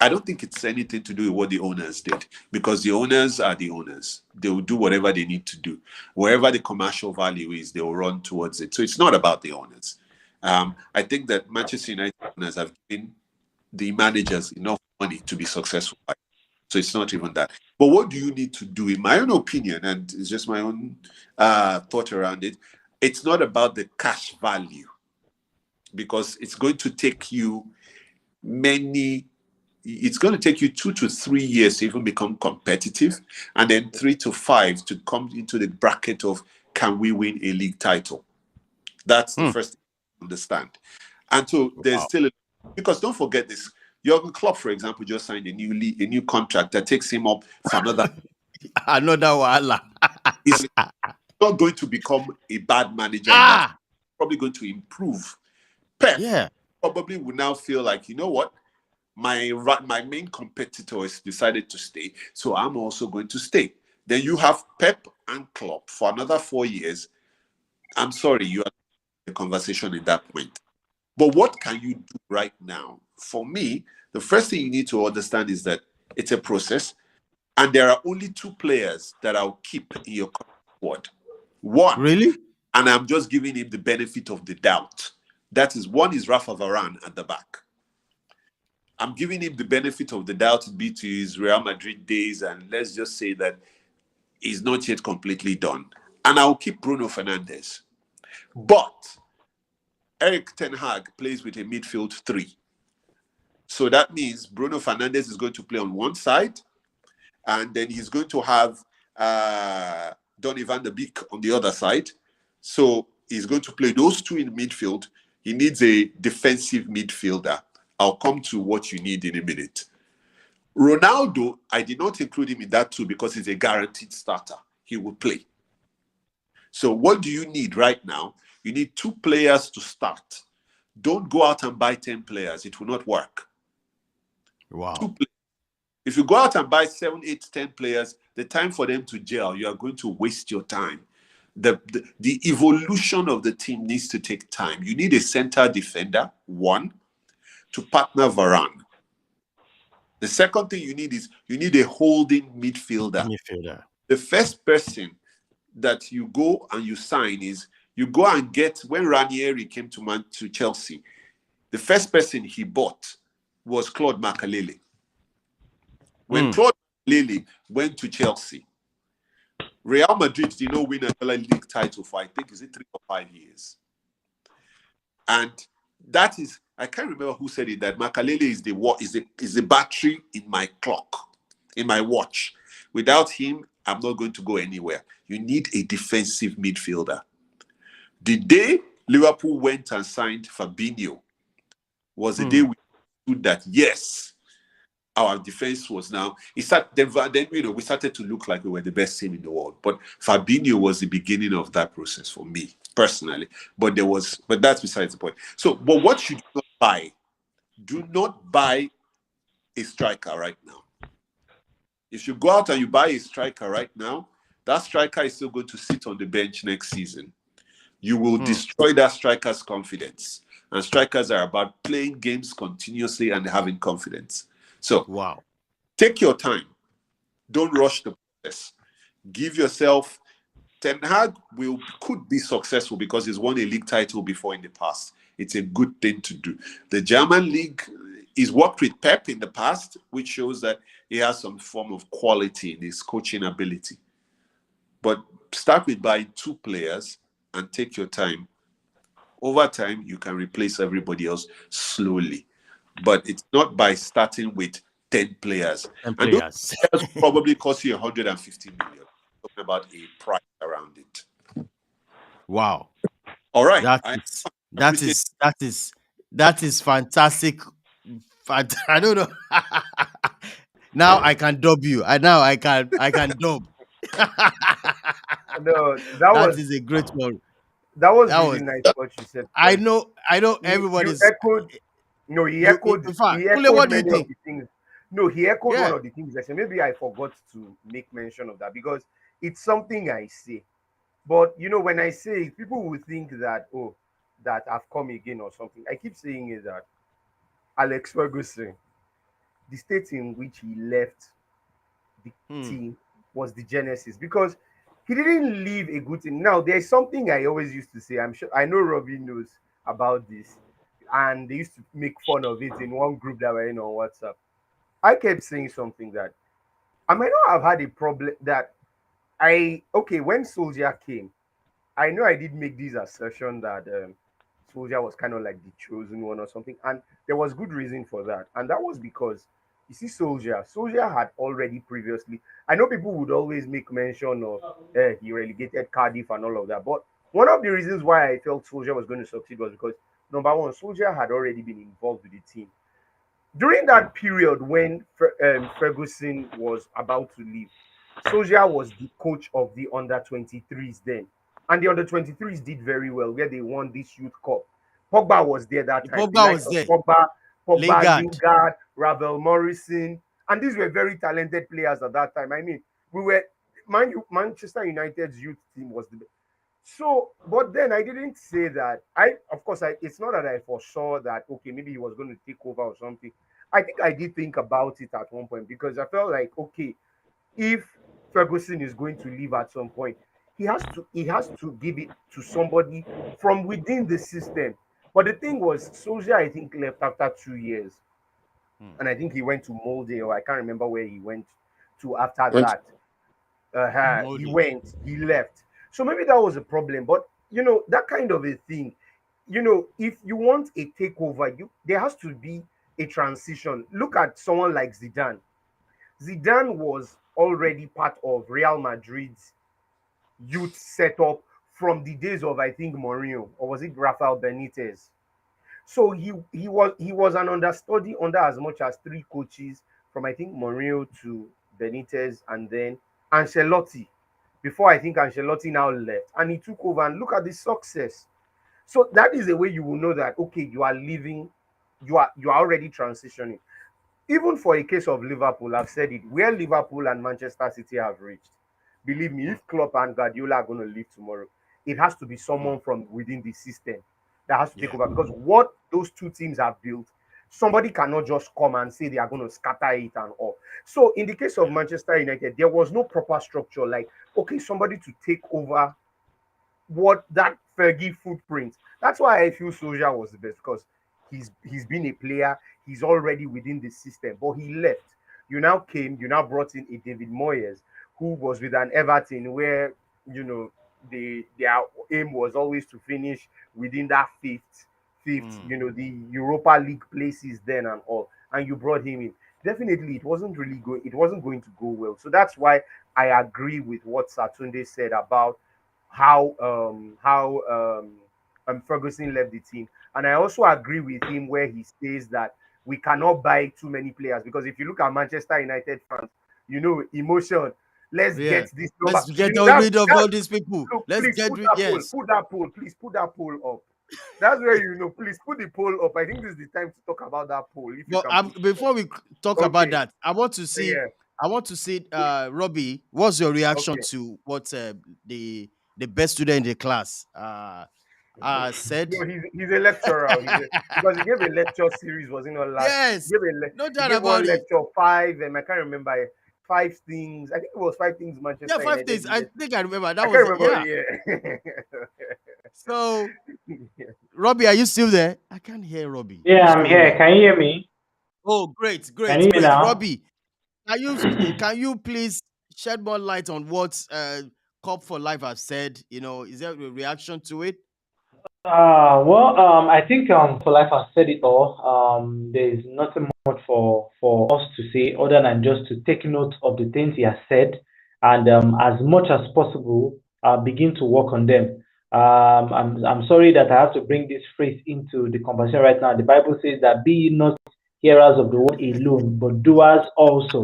I don't think it's anything to do with what the owners did, because the owners are the owners. They will do whatever they need to do. Wherever the commercial value is, they will run towards it. So it's not about the owners. I think that Manchester United owners have given the managers enough money to be successful. So it's not even that. But what do you need to do, in my own opinion, and it's just my own thought around it, it's not about the cash value, because it's going to take you it's going to take you 2 to 3 years to even become competitive, and then 3 to 5 to come into the bracket of, can we win a league title? That's the first thing to understand. And so there's still because don't forget this, Jurgen Klopp, for example, just signed a new contract that takes him up for another wala. He's not going to become a bad manager. That's probably going to improve. Pep probably will now feel like, you know what, my main competitor has decided to stay, so I'm also going to stay. Then you have Pep and Klopp for another 4 years. I'm sorry, you are in the conversation at that point. But what can you do right now? For me, the first thing you need to understand is that it's a process, and there are only 2 players that I'll keep in your squad. One, really, and I'm just giving him the benefit of the doubt. That is, one is Rafa Varane at the back. I'm giving him the benefit of the doubt to be to his Real Madrid days, and let's just say that he's not yet completely done. And I'll keep Bruno Fernandes. But Eric Ten Hag plays with a midfield 3. So that means Bruno Fernandes is going to play on one side, and then he's going to have Donny van de Beek on the other side. So he's going to play those 2 in midfield. He needs a defensive midfielder. I'll come to what you need in a minute. Ronaldo, I did not include him in that too, because he's a guaranteed starter. He will play. So what do you need right now? You need 2 players to start. Don't go out and buy 10 players. It will not work. Wow. 2 players. If you go out and buy 7, 8, 10 players, the time for them to gel, you are going to waste your time. The evolution of the team needs to take time. You need a center defender, 1, to partner Varane. The second thing you need is you need a holding midfielder. The first person that you go and you sign is you go and get, when Ranieri came to Chelsea, the first person he bought was Claude Makalele. When Claude Makalele went to Chelsea, Real Madrid did not win another league title for, I think, is it 3 or 5 years? And that is, I can't remember who said it, that Makalele is the battery in my clock, in my watch. Without him, I'm not going to go anywhere. You need a defensive midfielder. The day Liverpool went and signed Fabinho was the day we understood that, yes, our defense was now. We started to look like we were the best team in the world. But Fabinho was the beginning of that process for me personally. But that's besides the point. So, but what should you not buy? Do not buy a striker right now. If you go out and you buy a striker right now, that striker is still going to sit on the bench next season. You will destroy that striker's confidence. And strikers are about playing games continuously and having confidence. So, take your time. Don't rush the process. Give yourself. Ten Hag could be successful because he's won a league title before in the past. It's a good thing to do. The German league, he's worked with Pep in the past, which shows that he has some form of quality in his coaching ability. But start with buying 2 players and take your time. Over time, you can replace everybody else slowly. But it's not by starting with 10 players. 10 and players. Those players probably cost you 150 million. Talking about a price around it. Wow. All right. That is fantastic. I don't know. Now I can dub you. I can dub. No, That is a great one. That was really nice what you said. I know You everybody's echoed. No, he echoed. in fact, He Kule, what echoed do you many of think? the things. No, he echoed one Yeah. of the things I said. Maybe I forgot to make mention of that because it's something I say. But when I say it, people will think that that I've come again or something. I keep saying is that Alex Ferguson, the state in which he left the team was the genesis because he didn't leave a good team. Now, there's something I always used to say. I'm sure I know Robbie knows about this, and they used to make fun of it in one group that we're in on WhatsApp. I kept saying something that I might not have had a problem that when Soldier came, I know I did make this assertion that Soldier was kind of like the chosen one or something, and there was good reason for that, and that was because you see, Soldier had already previously. I know people would always make mention of he relegated Cardiff and all of that, but one of the reasons why I felt Soldier was going to succeed was because number one, Soldier had already been involved with the team during that period when Ferguson was about to leave. Solskjaer was the coach of the under 23s then. And the under 23s did very well, where they won this youth cup. Pogba was there that time. The Pogba likes was of there. Lingard, Lingard, Ravel Morrison, and these were very talented players at that time. I mean, we were Manchester United's youth team was the best. So, but then I didn't say that. Of course, it's not that I foresaw that, okay, maybe he was going to take over or something. I think I did think about it at one point because I felt like, okay, if Ferguson is going to leave at some point, he has to give it to somebody from within the system. But the thing was, Solskjaer, I think, left after 2 years, and I think he went to Molde, or I can't remember where he went to after that. He left. So maybe that was a problem. But that kind of a thing, if you want a takeover, there has to be a transition. Look at someone like Zidane. Zidane was already part of Real Madrid's youth setup from the days of, I think, Mourinho, or was it Rafael Benitez? So he was an understudy under as much as 3 coaches from, I think, Mourinho to Benitez and then Ancelotti. before I think Ancelotti now left, and he took over. And look at the success. So that is the way you will know that okay, you are leaving, you are already transitioning. Even for a case of Liverpool, I've said it, where Liverpool and Manchester City have reached. Believe me, if Klopp and Guardiola are going to leave tomorrow, it has to be someone from within the system that has to take Yeah. over, because what those two teams have built, somebody cannot just come and say they are going to scatter it and all. So in the case of Manchester United, there was no proper structure, like okay, somebody to take over what that Fergie footprint. That's why I feel Solskjaer was the best, because he's been a player, he's already within the system, but he left. You now brought in a David Moyes who was with an Everton where you know their aim was always to finish within that fifth, the Europa League places then and all, and you brought him in. Definitely, it wasn't going to go well. So that's why I agree with what Satunde said about how Ferguson left the team, and I also agree with him where he says that we cannot buy too many players, because if you look at Manchester United fans, emotion. Let's Yeah. get this number. Let's get That's rid of that's all these people. look. Let's Please get put rid. that poll. Yes. Put that poll. Please put that poll up. That's where Please put the poll up. I think this is the time to talk about that poll. If you But can put it up. before we talk about Okay. that, I want to see. Yeah. I want to see. Robbie, what's your reaction Okay. to what the best student in the class said? No, he's a lecturer. Because he gave a lecture series, was it not last? Yes. No He doubt gave about one it. lecture, five, I can't remember, five things. I think it was five things Yeah, Manchester 5 days. United I needed. think I remember. I That was can't remember. yeah. Yeah. So, Robbie, are you still there? I can't hear Robbie. Yeah, What's I'm going here. on? Can you hear me? Oh, great, Can you great, hear me great. now? Robbie, can you please shed more light on what Cop for Life has said? Is there a reaction to it? I think for life has said it all. There is nothing much for us to say other than just to take note of the things he has said, and as much as possible, begin to work on them. I'm sorry that I have to bring this phrase into the conversation right now. The Bible says that be ye not hearers of the word alone, but doers also.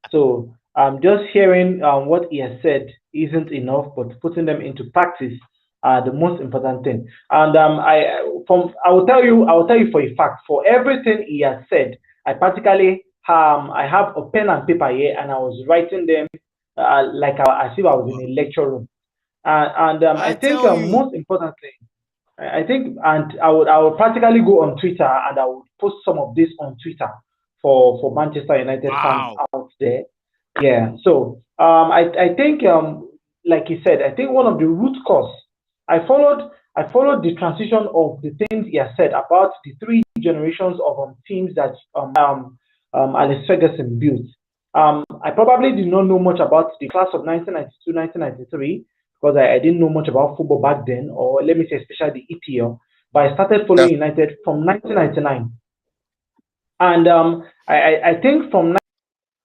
So just hearing what he has said isn't enough, but putting them into practice are the most important thing. And I will tell you for a fact, for everything he has said, I practically I have a pen and paper here, and I was writing them as if I was in a lecture room. I I think tell you, most importantly, I think, and I would practically go on Twitter and I would post some of this on Twitter for Manchester United fans wow. out there. Yeah. So I think like he said, I think one of the root cause I followed the transition of the things he has said about the three generations of teams that Alex Ferguson built. I probably did not know much about the class of 1992, 1993 because I didn't know much about football back then, or let me say, especially the EPL. But I started following That's United from 1999, and I think from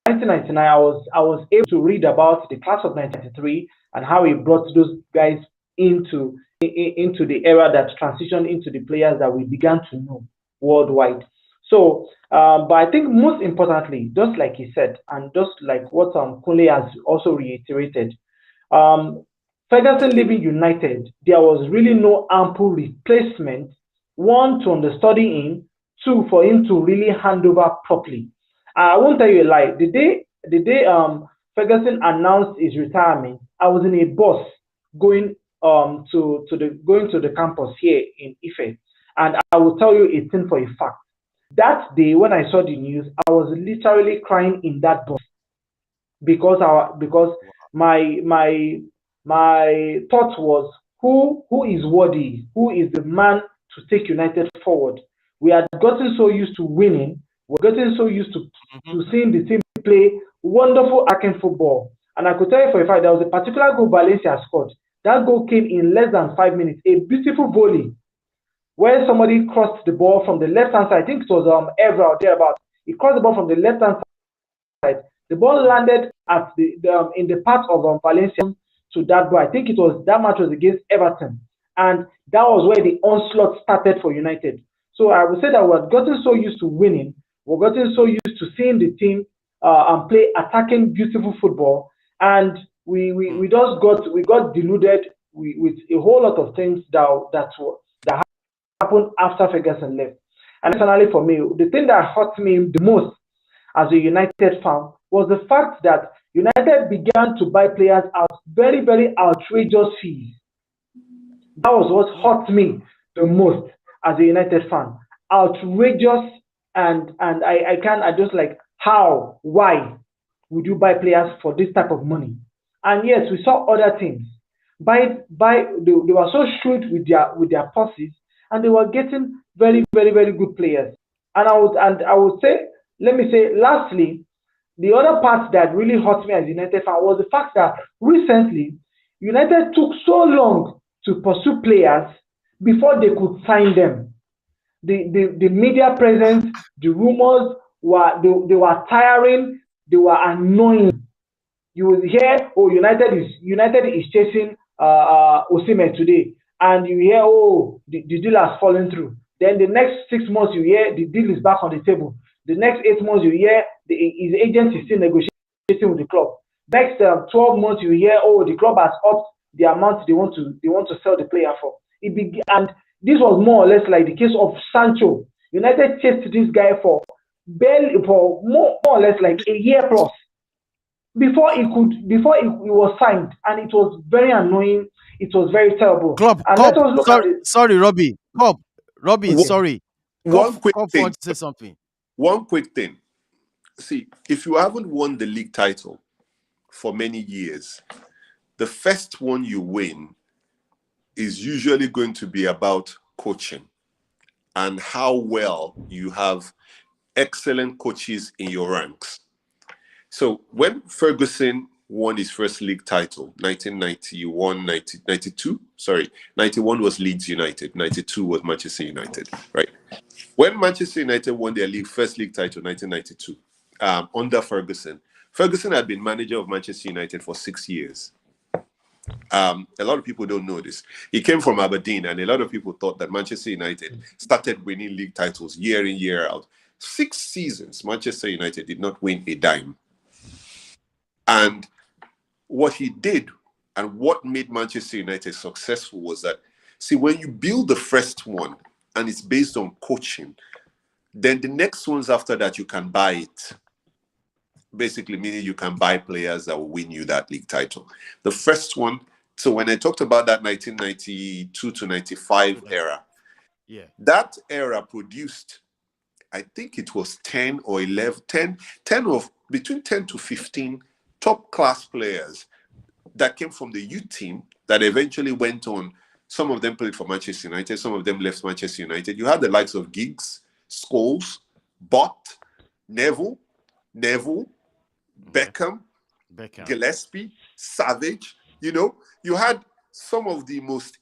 1999, I was able to read about the class of 1993 and how he brought those guys into the era that transitioned into the players that we began to know worldwide. So, but I think most importantly, just like he said, and just like what Kunle has also reiterated, um, Ferguson leaving United, there was really no ample replacement. One, to understudy him. Two, for him to really hand over properly. I won't tell you a lie. The day Ferguson announced his retirement, I was in a bus going to the campus here in Ife, and I will tell you a thing for a fact. That day when I saw the news, I was literally crying in that bus because my thought was who is worthy, who is the man to take United forward. We had gotten so used to winning, we're getting so used Mhm. to seeing the team play wonderful attacking football. And I could tell you for a fact there was a particular goal Valencia scored. That goal came in less than 5 minutes, a beautiful volley where somebody crossed the ball from the left hand side. I think it was Evra or thereabout. He crossed the ball from the left hand side. The ball landed at in the part of Valencia to that ball. I think that match was against Everton, and that was where the onslaught started for United. So I would say that we've gotten so used to winning, we've gotten so used to seeing the team and play attacking beautiful football, and we got deluded with a whole lot of things that happened after Ferguson left. And personally, for me, the thing that hurt me the most as a United fan was the fact that United began to buy players at very, very outrageous fees. That was what hurt me the most as a United fan. Outrageous, and I just like, how, why would you buy players for this type of money? And yes, we saw other teams they were so shrewd with their purses, and they were getting very, very, very good players. And I would say, let me say, lastly, the other part that really hurt me as a United fan was the fact that recently United took so long to pursue players before they could sign them. The media presence, the rumors they were tiring, they were annoying. You will hear, oh, United is chasing Osimhen today, and you hear, oh, the deal has fallen through. Then the next 6 months you hear the deal is back on the table. The next 8 months you hear his agent is still negotiating with the club. Next 12 months you hear, oh, the club has upped the amount they want to sell the player for. And this was more or less like the case of Sancho. United chased this guy for more or less like a year plus before he was signed, and it was very annoying. It was very terrible. Club, And let Cop, us look at it. sorry, Robbie. Robbie, One, Okay. sorry. one quick Cop thing. wants to say something. One quick thing. See, if you haven't won the league title for many years, the first one you win is usually going to be about coaching and how well you have excellent coaches in your ranks. So when Ferguson won his first league title, 1991, 92, sorry, 91 was Leeds United, 92 was Manchester United, right? When Manchester United won their first league title, 1992, under Ferguson, Ferguson had been manager of Manchester United for 6 years. A lot of people don't know this. He came from Aberdeen, and a lot of people thought that Manchester United started winning league titles year in, year out. 6 seasons, Manchester United did not win a dime. And what he did and what made Manchester United successful was that, see, when you build the first one and it's based on coaching, then the next ones after that, you can buy it. Basically, meaning you can buy players that will win you that league title. The first one, so when I talked about that 1992 to 95 era, Yeah. that era produced, I think it was 10 or 11, 10 of between 10 to 15 top class players that came from the youth team that eventually went on. Some of them played for Manchester United. Some of them left Manchester United. You had the likes of Giggs, Scholes, Bott, Neville, Beckham, Gillespie, Savage. You know, you had some of the most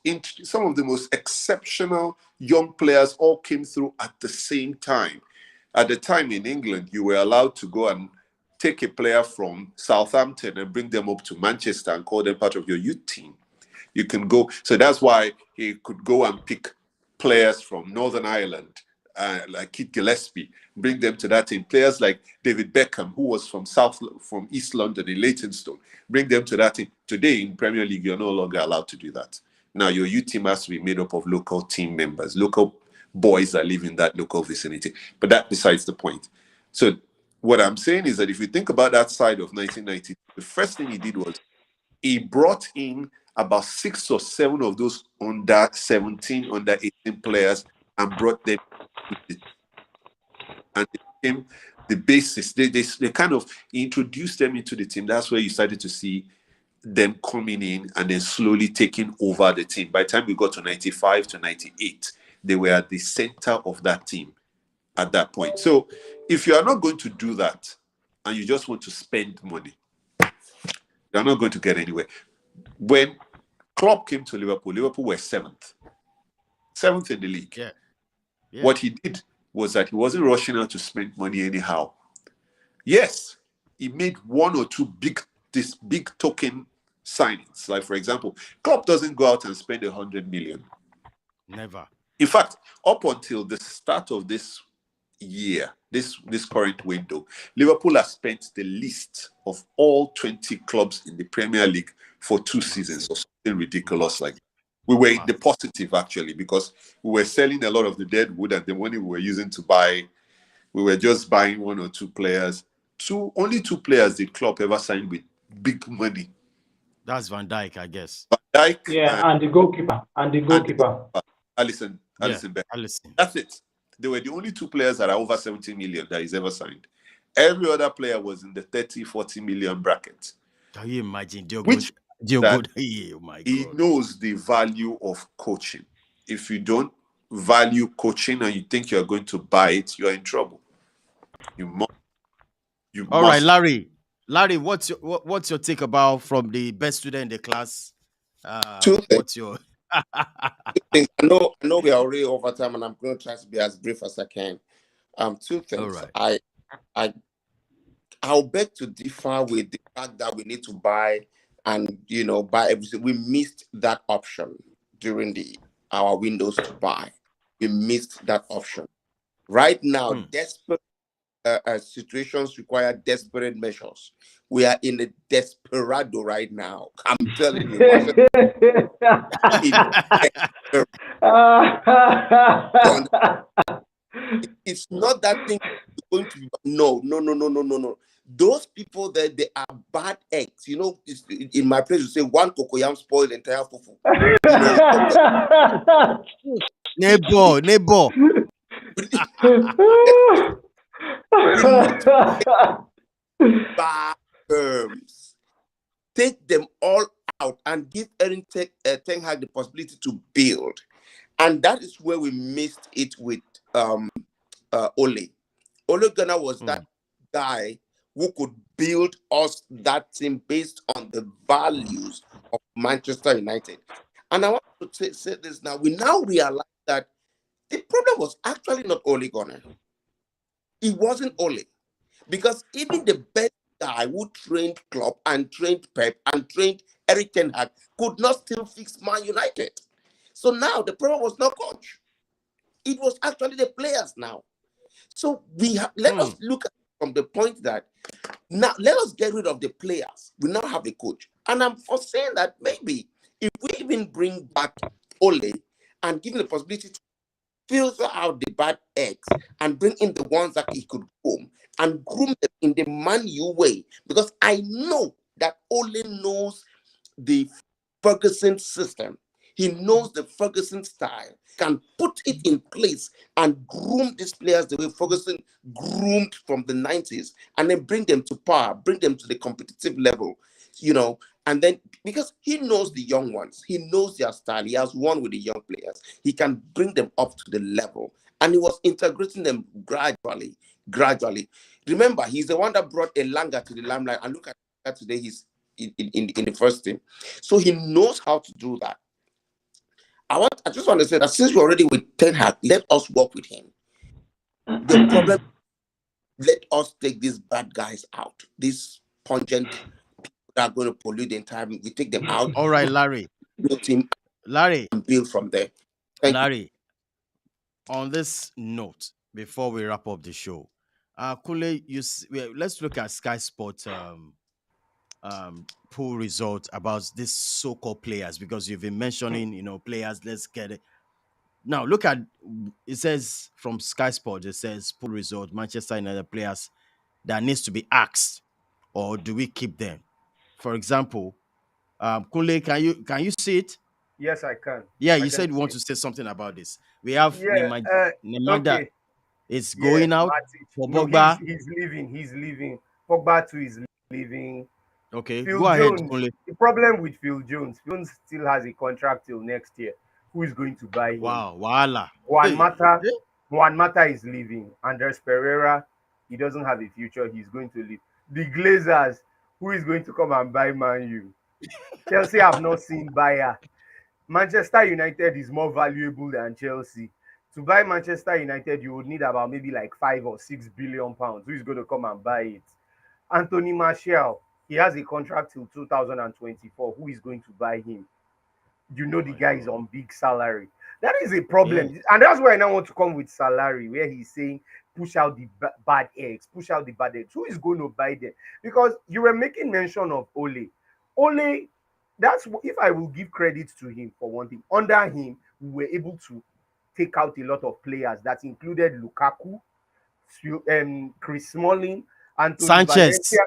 exceptional young players all came through at the same time. At the time in England, you were allowed to go and take a player from Southampton and bring them up to Manchester and call them part of your youth team. You can go. So that's why he could go and pick players from Northern Ireland, like Keith Gillespie, bring them to that team. Players like David Beckham, who was from East London in Leytonstone, bring them to that team. Today in Premier League, you're no longer allowed to do that. Now your youth team has to be made up of local team members, local boys that live in that local vicinity. But that besides the point. So what I'm saying is that if you think about that side of 1990, the first thing he did was he brought in about 6 or 7 of those under 17, under 18 players and brought them to the, and they became the basis. They kind of introduced them into the team. That's where you started to see them coming in and then slowly taking over the team. By the time we got to 95 to 98, they were at the center of that team at that point. So if you are not going to do that and you just want to spend money, you're not going to get anywhere. When Klopp came to Liverpool were seventh in the league. Yeah. What he did was that he wasn't rushing out to spend money anyhow. Yes, he made 1 or 2 big token signings. Like, for example, Klopp doesn't go out and spend 100 million. Never. In fact, up until the start of this year, this current window, Liverpool has spent the least of all 20 clubs in the Premier League for 2 seasons or something ridiculous like that. We were in the positive actually, because we were selling a lot of the dead wood, and the money we were using to buy, we were just buying 1 or 2 players. Only 2 players the club ever signed with big money. That's Van Dijk, I guess. Van Dijk and the goalkeeper. Alisson Becker. Alisson. That's it. They were the only 2 players that are over 70 million that he's ever signed. Every other player was in the 30, 40 million bracket. Can you imagine? Oh my he God. knows the value of coaching. If you don't value coaching and you think you're going to buy it, you're in trouble. You must. All right, Larry. Larry, what's your take about from the best student in the class? 2 things. What's your 2 things. I know we are already over time, and I'm going to try to be as brief as I can. 2 things. All right. I'll beg to differ with the fact that we need to buy and buy everything. We missed that option during our windows to buy. We missed that option. Right now, desperate situations require desperate measures. We are in a desperado right now. I'm telling you. It's not that thing going to be. No. Those people that they are bad eggs. In my place, you say 1 cocoyam spoil the entire fufu. Neighbor. Bad terms. Take them all out and give Ten Hag the possibility to build. And that is where we missed it with Ole. Ole Gunnar was that guy who could build us that team based on the values of Manchester United. And I want to say this now. We now realize that the problem was actually not Ole Gunnar. It wasn't Ole. Because even the best guy who trained Klopp and trained Pep and trained Eric Ten Hag could not still fix Man United. So now the problem was not coach. It was actually the players now. So let us look at it from the point that now let us get rid of the players. We now have a coach. And I'm foreseeing that maybe if we even bring back Ole and give him the possibility to filter out the bad eggs and bring in the ones that he could groom and groom them in the Man U way. Because I know that Ole knows the Ferguson system. He knows the Ferguson style, can put it in place and groom these players the way Ferguson groomed from the 90s, and then bring them to par, bring them to the competitive level, and then because he knows the young ones, he knows their style, he has won with the young players, he can bring them up to the level, and he was integrating them gradually. Remember, he's the one that brought Elanga to the limelight, and look at that today, he's in the first team. So he knows how to do that. I just want to say that since we're already with Ten Hag, let us work with him. The problem, let us take these bad guys out. These pungent people that are going to pollute the entire. We take them out. All right, Larry. Build him. Larry. And build from there. Larry. On this note, before we wrap up the show, Kule, let's look at Sky Sport pool result about these so-called players, because you've been mentioning, players. Let's get it. Now, look at, it says from Sky Sport, it says pool result, Manchester United players that needs to be axed, or do we keep them? For example, Kunle, can you see it? Yes, I can. Yeah, you said you want to say something about this. We have Nemanja is going out for Pogba. He's leaving. Pogba too is leaving. Okay, Phil go ahead, Jones. Kunle. The problem with Phil Jones still has a contract till next year. Who is going to buy him? Wow, voila. Juan Mata is leaving. Andres Pereira, he doesn't have a future. He's going to leave. The Glazers, who is going to come and buy Man U? Chelsea have not seen buyer. Manchester United is more valuable than Chelsea. To buy Manchester United, you would need about maybe like 5 or 6 billion pounds. Who is going to come and buy it? Anthony Martial, he has a contract till 2024. Who is going to buy him? The guy is on big salary. That is a problem. Yeah. And that's why I now want to come with salary, where he's saying push out the bad eggs, push out the bad eggs. Who is going to buy them? Because you were making mention of Ole. Ole, if I will give credit to him for one thing. Under him, we were able to take out a lot of players that included Lukaku, Chris Smalling, Anthony Sanchez. Valencia,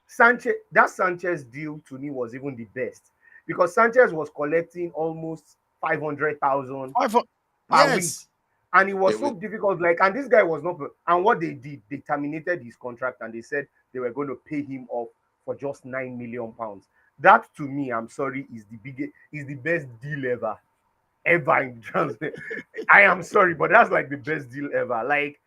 Sanchez. That Sanchez deal to me was even the best because Sanchez was collecting almost 500,000 per week, Yes. and it was so difficult. Like, and this guy was not. And what they did, they terminated his contract and they said they were going to pay him off for just £9 million. That to me, I'm sorry, is the best deal ever in transfer. I am sorry, but that's like the best deal ever. Like,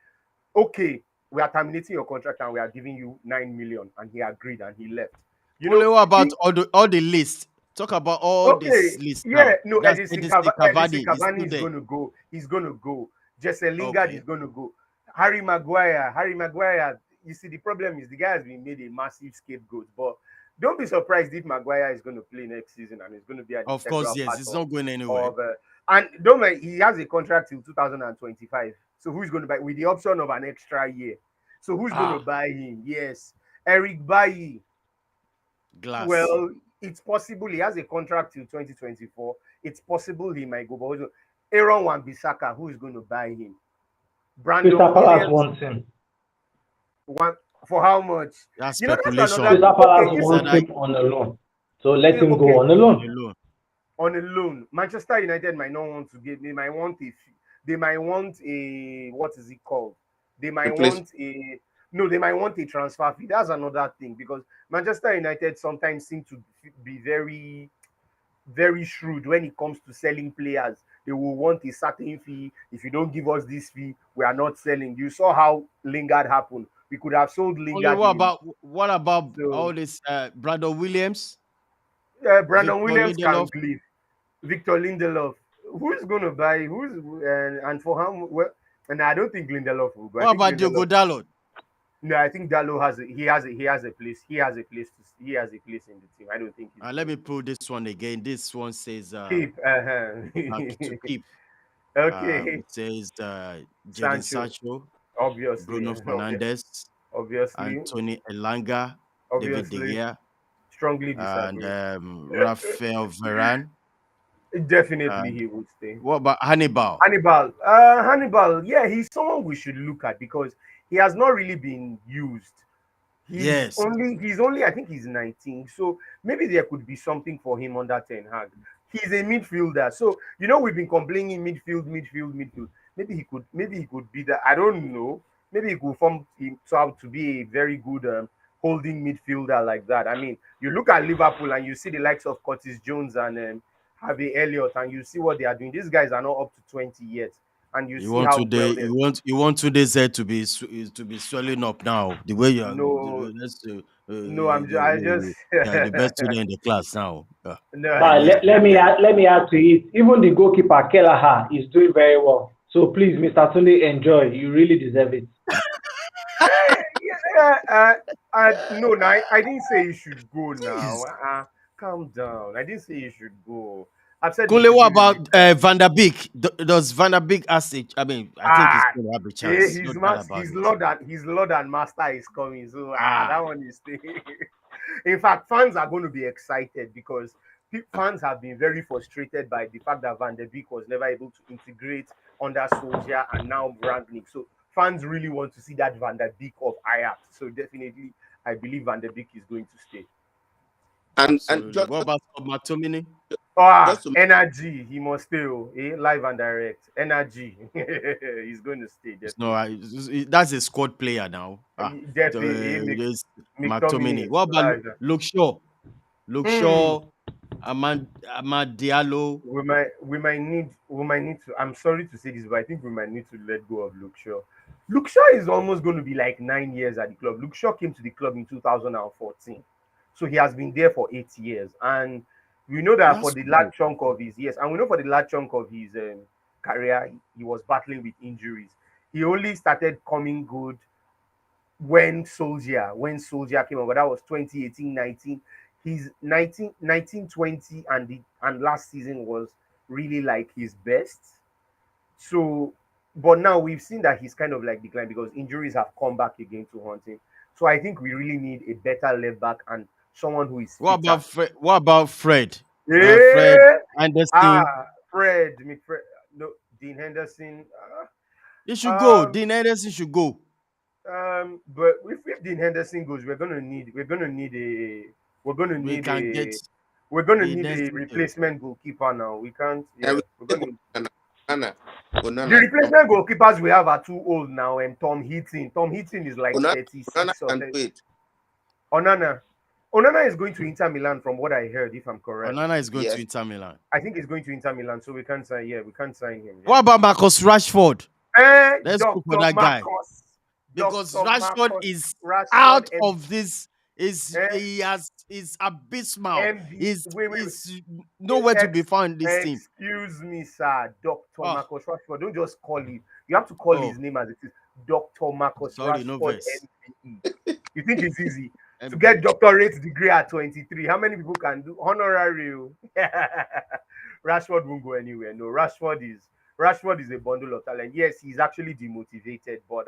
okay, we are terminating your contract and we are giving you 9 million, and he agreed and he left. You Only know, what about all the list? Talk about all this okay, list yeah, now. no, That's Edison Edison Cavani is Cavani still is there. going to go. He's going to go. Jesse Lingard is Okay. going to go. Harry Maguire. You see, the problem is the guy has been made a massive scapegoat. But don't be surprised if Maguire is going to play next season and is going to be an Of course, integral yes. part It's not going anywhere. of and don't mind, he has a contract till 2025. So who's going to buy with the option of an extra year? So who's going to buy him? Yes, Eric Bailly. Glass. Well, it's possible he has a contract till 2024. It's possible he might go. But also, Aaron Wan-Bissaka, who is going to buy him? Brandon Crystal Palace Williams, wants him. one for how much? That's You know, that's another speculation. thing. Crystal Okay, Palace if Is that wants I him on a loan. So let him go okay on a on loan. the loan? on a loan, Manchester United might not want to give. They might want They might want a what is it called? They might Replace. want a no. They might want a transfer fee. That's another thing because Manchester United sometimes seem to be very shrewd when it comes to selling players. They will want a certain fee. If you don't give us this fee, we are not selling. You saw how Lingard happened. We could have sold Only Lingard what in about all so this Brandon Williams, Brandon Victor Williams Lindelof? can leave. Victor Lindelof. Who's going to buy? And for how? Well, and I don't think Lindelof will go. I What think about Diogo Lindelof. Dalot? No, I think Dalo he has a place. He has a place in the team. I don't think he's Let going me to pull this one again. This one says keep. to keep. Okay, It says Jadon Sancho. Sancho, Obviously, Bruno Fernandes, obviously, Anthony Elanga, David De obviously, Gea, strongly and disagree. Raphael Varane. Definitely, And he would stay. what about Hannibal? Hannibal, yeah, he's someone we should look at because he has not really been used. Yes. He's only I think he's 19. So maybe there could be something for him under Ten Hag. He's a midfielder. So we've been complaining midfield. Maybe he could be that. I don't know. Maybe he could form himself to be a very good holding midfielder like that. I mean, you look at Liverpool and you see the likes of Curtis Jones and Harvey Elliott, and you see what they are doing. These guys are not up to 20 yet, and you You see want how today? well they're. You want today's head to be swelling up now. The way you are, No, that's no, I just you are the best student in the class now. no. I used to, Let me add to it. Even the goalkeeper Kelleher is doing very well. So please, Mr. Tunde, enjoy. You really deserve it. Yeah, no, no, I didn't say you should go now. Jeez. Calm down. I didn't say you should go. I've said you Kunle, should what give him about a chance. Van der Beek? Does Van der Beek has a? I mean, I think he's Ah, going to have a yeah, chance. No doubt about it. his Lord and Master is coming. So Ah, that one is staying. In fact, fans are going to be excited because fans have been very frustrated by the fact that Van der Beek was never able to integrate under Solskjaer and now Rangnick. So fans really want to see that Van der Beek of Ajax. So definitely, I believe Van der Beek is going to stay. And absolutely. What about McTominay? just to Energy, he must stay. Live and direct. Energy, he's going to stay It's no, definitely. that's a squad player now. Definitely, There's McTominay. McTominay What about live. Luke Shaw? Luke Hmm. Shaw, Amad Diallo. We might need to. I'm sorry to say this, but I think we might need to let go of Luke Shaw. Luke Shaw is almost going to be like 9 years at the club. Luke Shaw came to the club in 2014, so he has been there for 8 years, and we know that for That's the good. large chunk of his yes, and we know for the large chunk of his career, he was battling with injuries. He only started coming good when Soldier came over. That was 2018-19. He's 1920 and last season was really like his best. So but now we've seen that he's kind of like declined because injuries have come back again to haunt him. So I think we really need a better left back and someone who is What fitter. about Fred? What about Fred? Fred Yeah. Anderson. Fred, McFred, no, Dean Henderson. He should go. Um, Dean Henderson should go. but if Dean Henderson goes, we're gonna We need can get a we're gonna the need a necessary. replacement goalkeeper now. We can't. And Yeah, we we're still gonna. got Onana. The Onana. replacement goalkeepers we have are too old now. And Tom Heaton. Tom Heaton is like Onana, Onana 36 or can 30. do it. Onana. Onana is going to Inter Milan, from what I heard, if I'm correct. Onana is going to Yes. Inter Milan. I think he's going to Inter Milan, so we can't sign. Yeah, we can't sign him. What about Marcus Rashford? Let's go for Dr. that guy Marcus. because Dr. Rashford Marcus is Rashford out of this. eh, Is abysmal. MB. Wait. Is nowhere to be found in this team. Excuse me, sir. Dr. Oh, Marcus Rashford. Don't just call him. You have to call his oh, name as it is. Dr. Marcus sorry, no Rashford, verse. MBE. You think it's easy to MB. get doctorate degree at 23? How many people can do honorary? Rashford won't go anywhere. No, Rashford is a bundle of talent. Yes, he's actually demotivated, but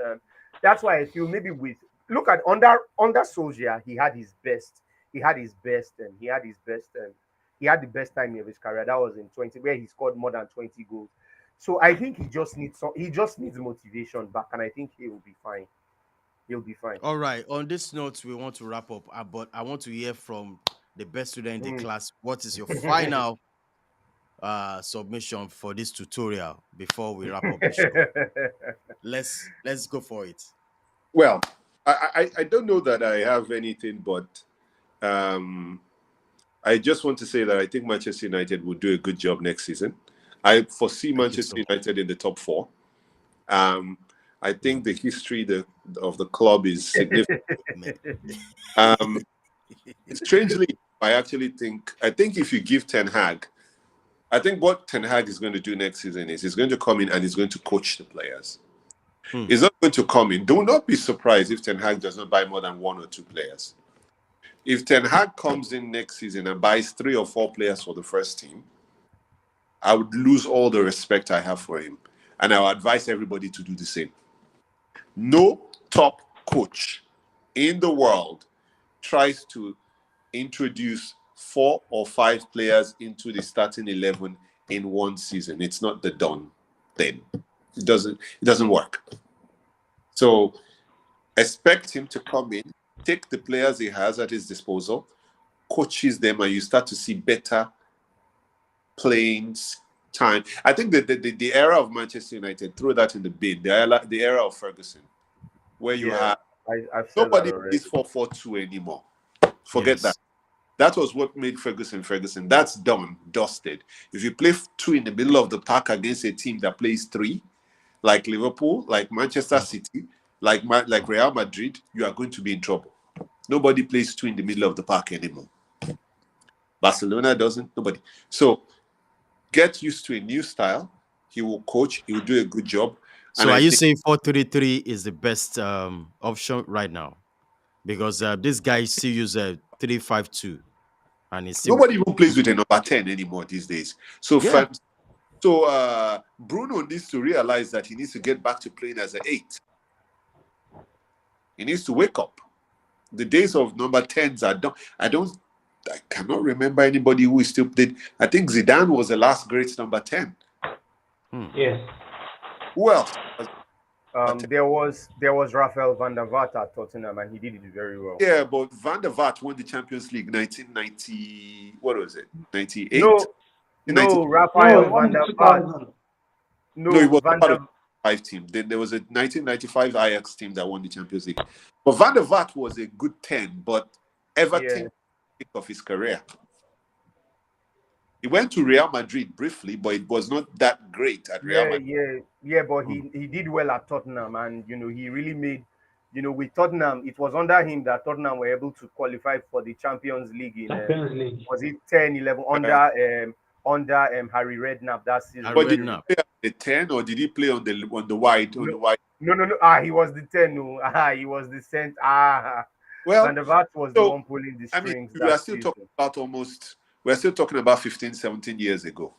that's why I feel maybe with look at under Solskjaer, he had his best. He had his best, and he had his best, and he had the best time of his career. That was in 20, where he scored more than 20 goals. So I think he just needs motivation back, and I think he will be fine. He'll be fine. All right. On this note, we want to wrap up, but I want to hear from the best student in the Mm. class. What is your final submission for this tutorial before we wrap up the show? Let's go for it. Well, I don't know that I have anything, but I just want to say that I think Manchester United will do a good job next season. I foresee Manchester United in the top 4. I think the history of the club is significant. Strangely, I think if you give Ten Hag, I think what Ten Hag is going to do next season is he's going to come in and he's going to coach the players. He's not going to come in. Do not be surprised if Ten Hag does not buy more than 1 or 2 players. If Ten Hag comes in next season and buys 3 or 4 players for the first team, I would lose all the respect I have for him. And I would advise everybody to do the same. No top coach in the world tries to introduce 4 or 5 players into the starting 11 in one season. It's not the done thing. It doesn't work. So expect him to come in, take the players he has at his disposal, coaches them, and you start to see better playing time. I think that the era of Manchester United, throw that in the bin, the era of Ferguson, where you have I've said nobody that already. plays 4-4-2 anymore. Forget that. That was what made Ferguson. That's done, dusted. If you play 2 in the middle of the park against a team that plays 3, like Liverpool, like Manchester City, like Real Madrid, you are going to be in trouble. Nobody plays 2 in the middle of the park anymore. Barcelona doesn't. Nobody. So get used to a new style. He will coach. He will do a good job. So are you saying 4-3-3 is the best option right now? Because this guy still uses 3-5-2, and it's still... Nobody even plays with a number 10 anymore these days. So Bruno needs to realize that he needs to get back to playing as an 8. He needs to wake up. The days of number 10s are done. I cannot remember anybody who is still played. I think Zidane was the last great number 10. Yes. Who else? There was Rafael van der Vaart at Tottenham, and he did it very well. Yeah, but Van der Vaart won the Champions League 1990. What was it? 98. No, Rafael van der Vaart. No, it was part of the 5 team. Then there was a 1995 Ajax team that won the Champions League. But Van der Vaart was a good 10, but Everton pick of his career. He went to Real Madrid briefly, but it was not that great at Real Madrid. But he did well at Tottenham, and he really made, with Tottenham, it was under him that Tottenham were able to qualify for the Champions League in was it 10-11 under Harry Redknapp that season. But did he play at the 10 or did he play on the wide? No. He was the 10. No, he was the center. Well, Van der Vaart was the one pulling the strings. We are still talking about 15, 17 years ago.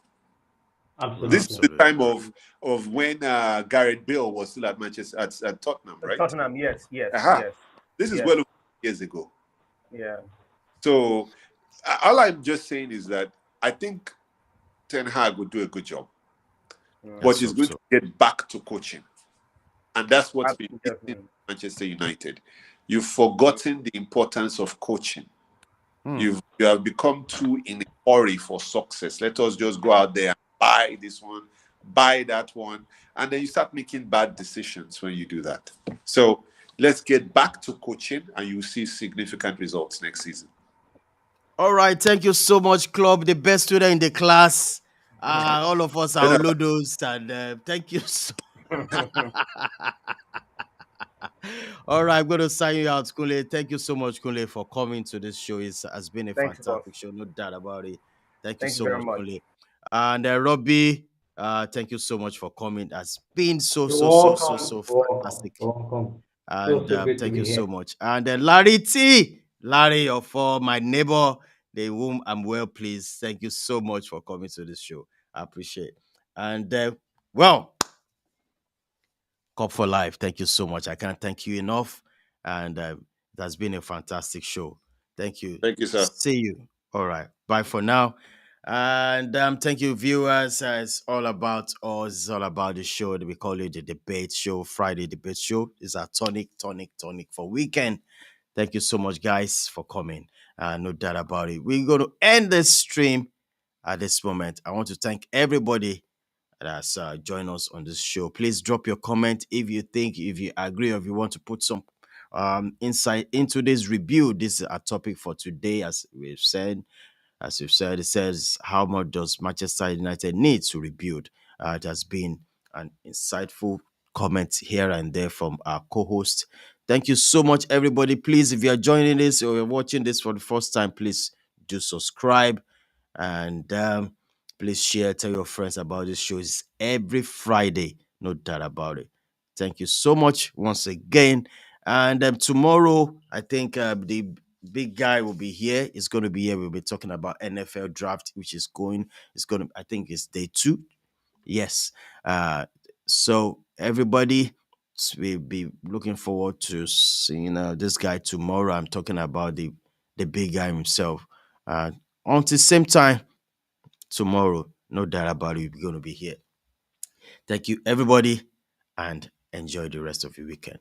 This is Absolutely. the Absolutely. time of when Gareth Bale was still at Manchester at Tottenham, right? Tottenham, yes, yes, Aha. yes, This is yes, well over years ago. yeah. So all I'm just saying is that I think Ten Hag would do a good job, but Let's he's Mm. hope going to so. get back to coaching, and that's what's been missing at Definitely. Manchester United. You've forgotten the importance of coaching. Hmm. You have become too in a hurry for success. Let us just go out there and buy this one, buy that one, and then you start making bad decisions when you do that. So let's get back to coaching, and you'll see significant results next season. All right. Thank you so much, Club. The best student in the class. All of us are Olodos, and thank you so. All right, I'm going to sign you out, Kunle. Thank you so much, Kunle, for coming to this show. It has been a Thanks, boss. fantastic show, no doubt about it. Thank you Thank you so very much, much. Kunle. And Robbie, thank you so much for coming. It's been so, You're so, so, so, welcome. so You're welcome. fantastic. You're welcome. And So great to thank be you so here. much. And Larry T, Larry, of my neighbor, the whom I'm well pleased. Thank you so much for coming to this show. I appreciate it. And well, Cup for Life, thank you so much. I can't thank you enough. And it has been a fantastic show. Thank you. Thank you, sir. See you. All right. Bye for now. And thank you, viewers. It's all about us. It's all about the show that we call it the debate show, Friday debate show. It's our tonic for weekend. Thank you so much, guys, for coming. No doubt about it. We're going to end the stream at this moment. I want to thank everybody that's joined us on this show. Please drop your comment if you think, if you agree, or if you want to put some insight into this review. This is our topic for today, as we've said. As you've said, it says, how much does Manchester United need to rebuild? It has been an insightful comment here and there from our co-host. Thank you so much, everybody. Please, if you are joining this or you're watching this for the first time, please do subscribe and please share, tell your friends about this show. It's every Friday, no doubt about it. Thank you so much once again. And tomorrow, I think the big guy will be here. He's going to be here. We'll be talking about NFL draft, which is going. It's going to. I think it's day 2. Yes. So everybody, we'll be looking forward to seeing this guy tomorrow. I'm talking about the big guy himself. Until same time tomorrow, no doubt about it, we're going to be here. Thank you, everybody, and enjoy the rest of your weekend.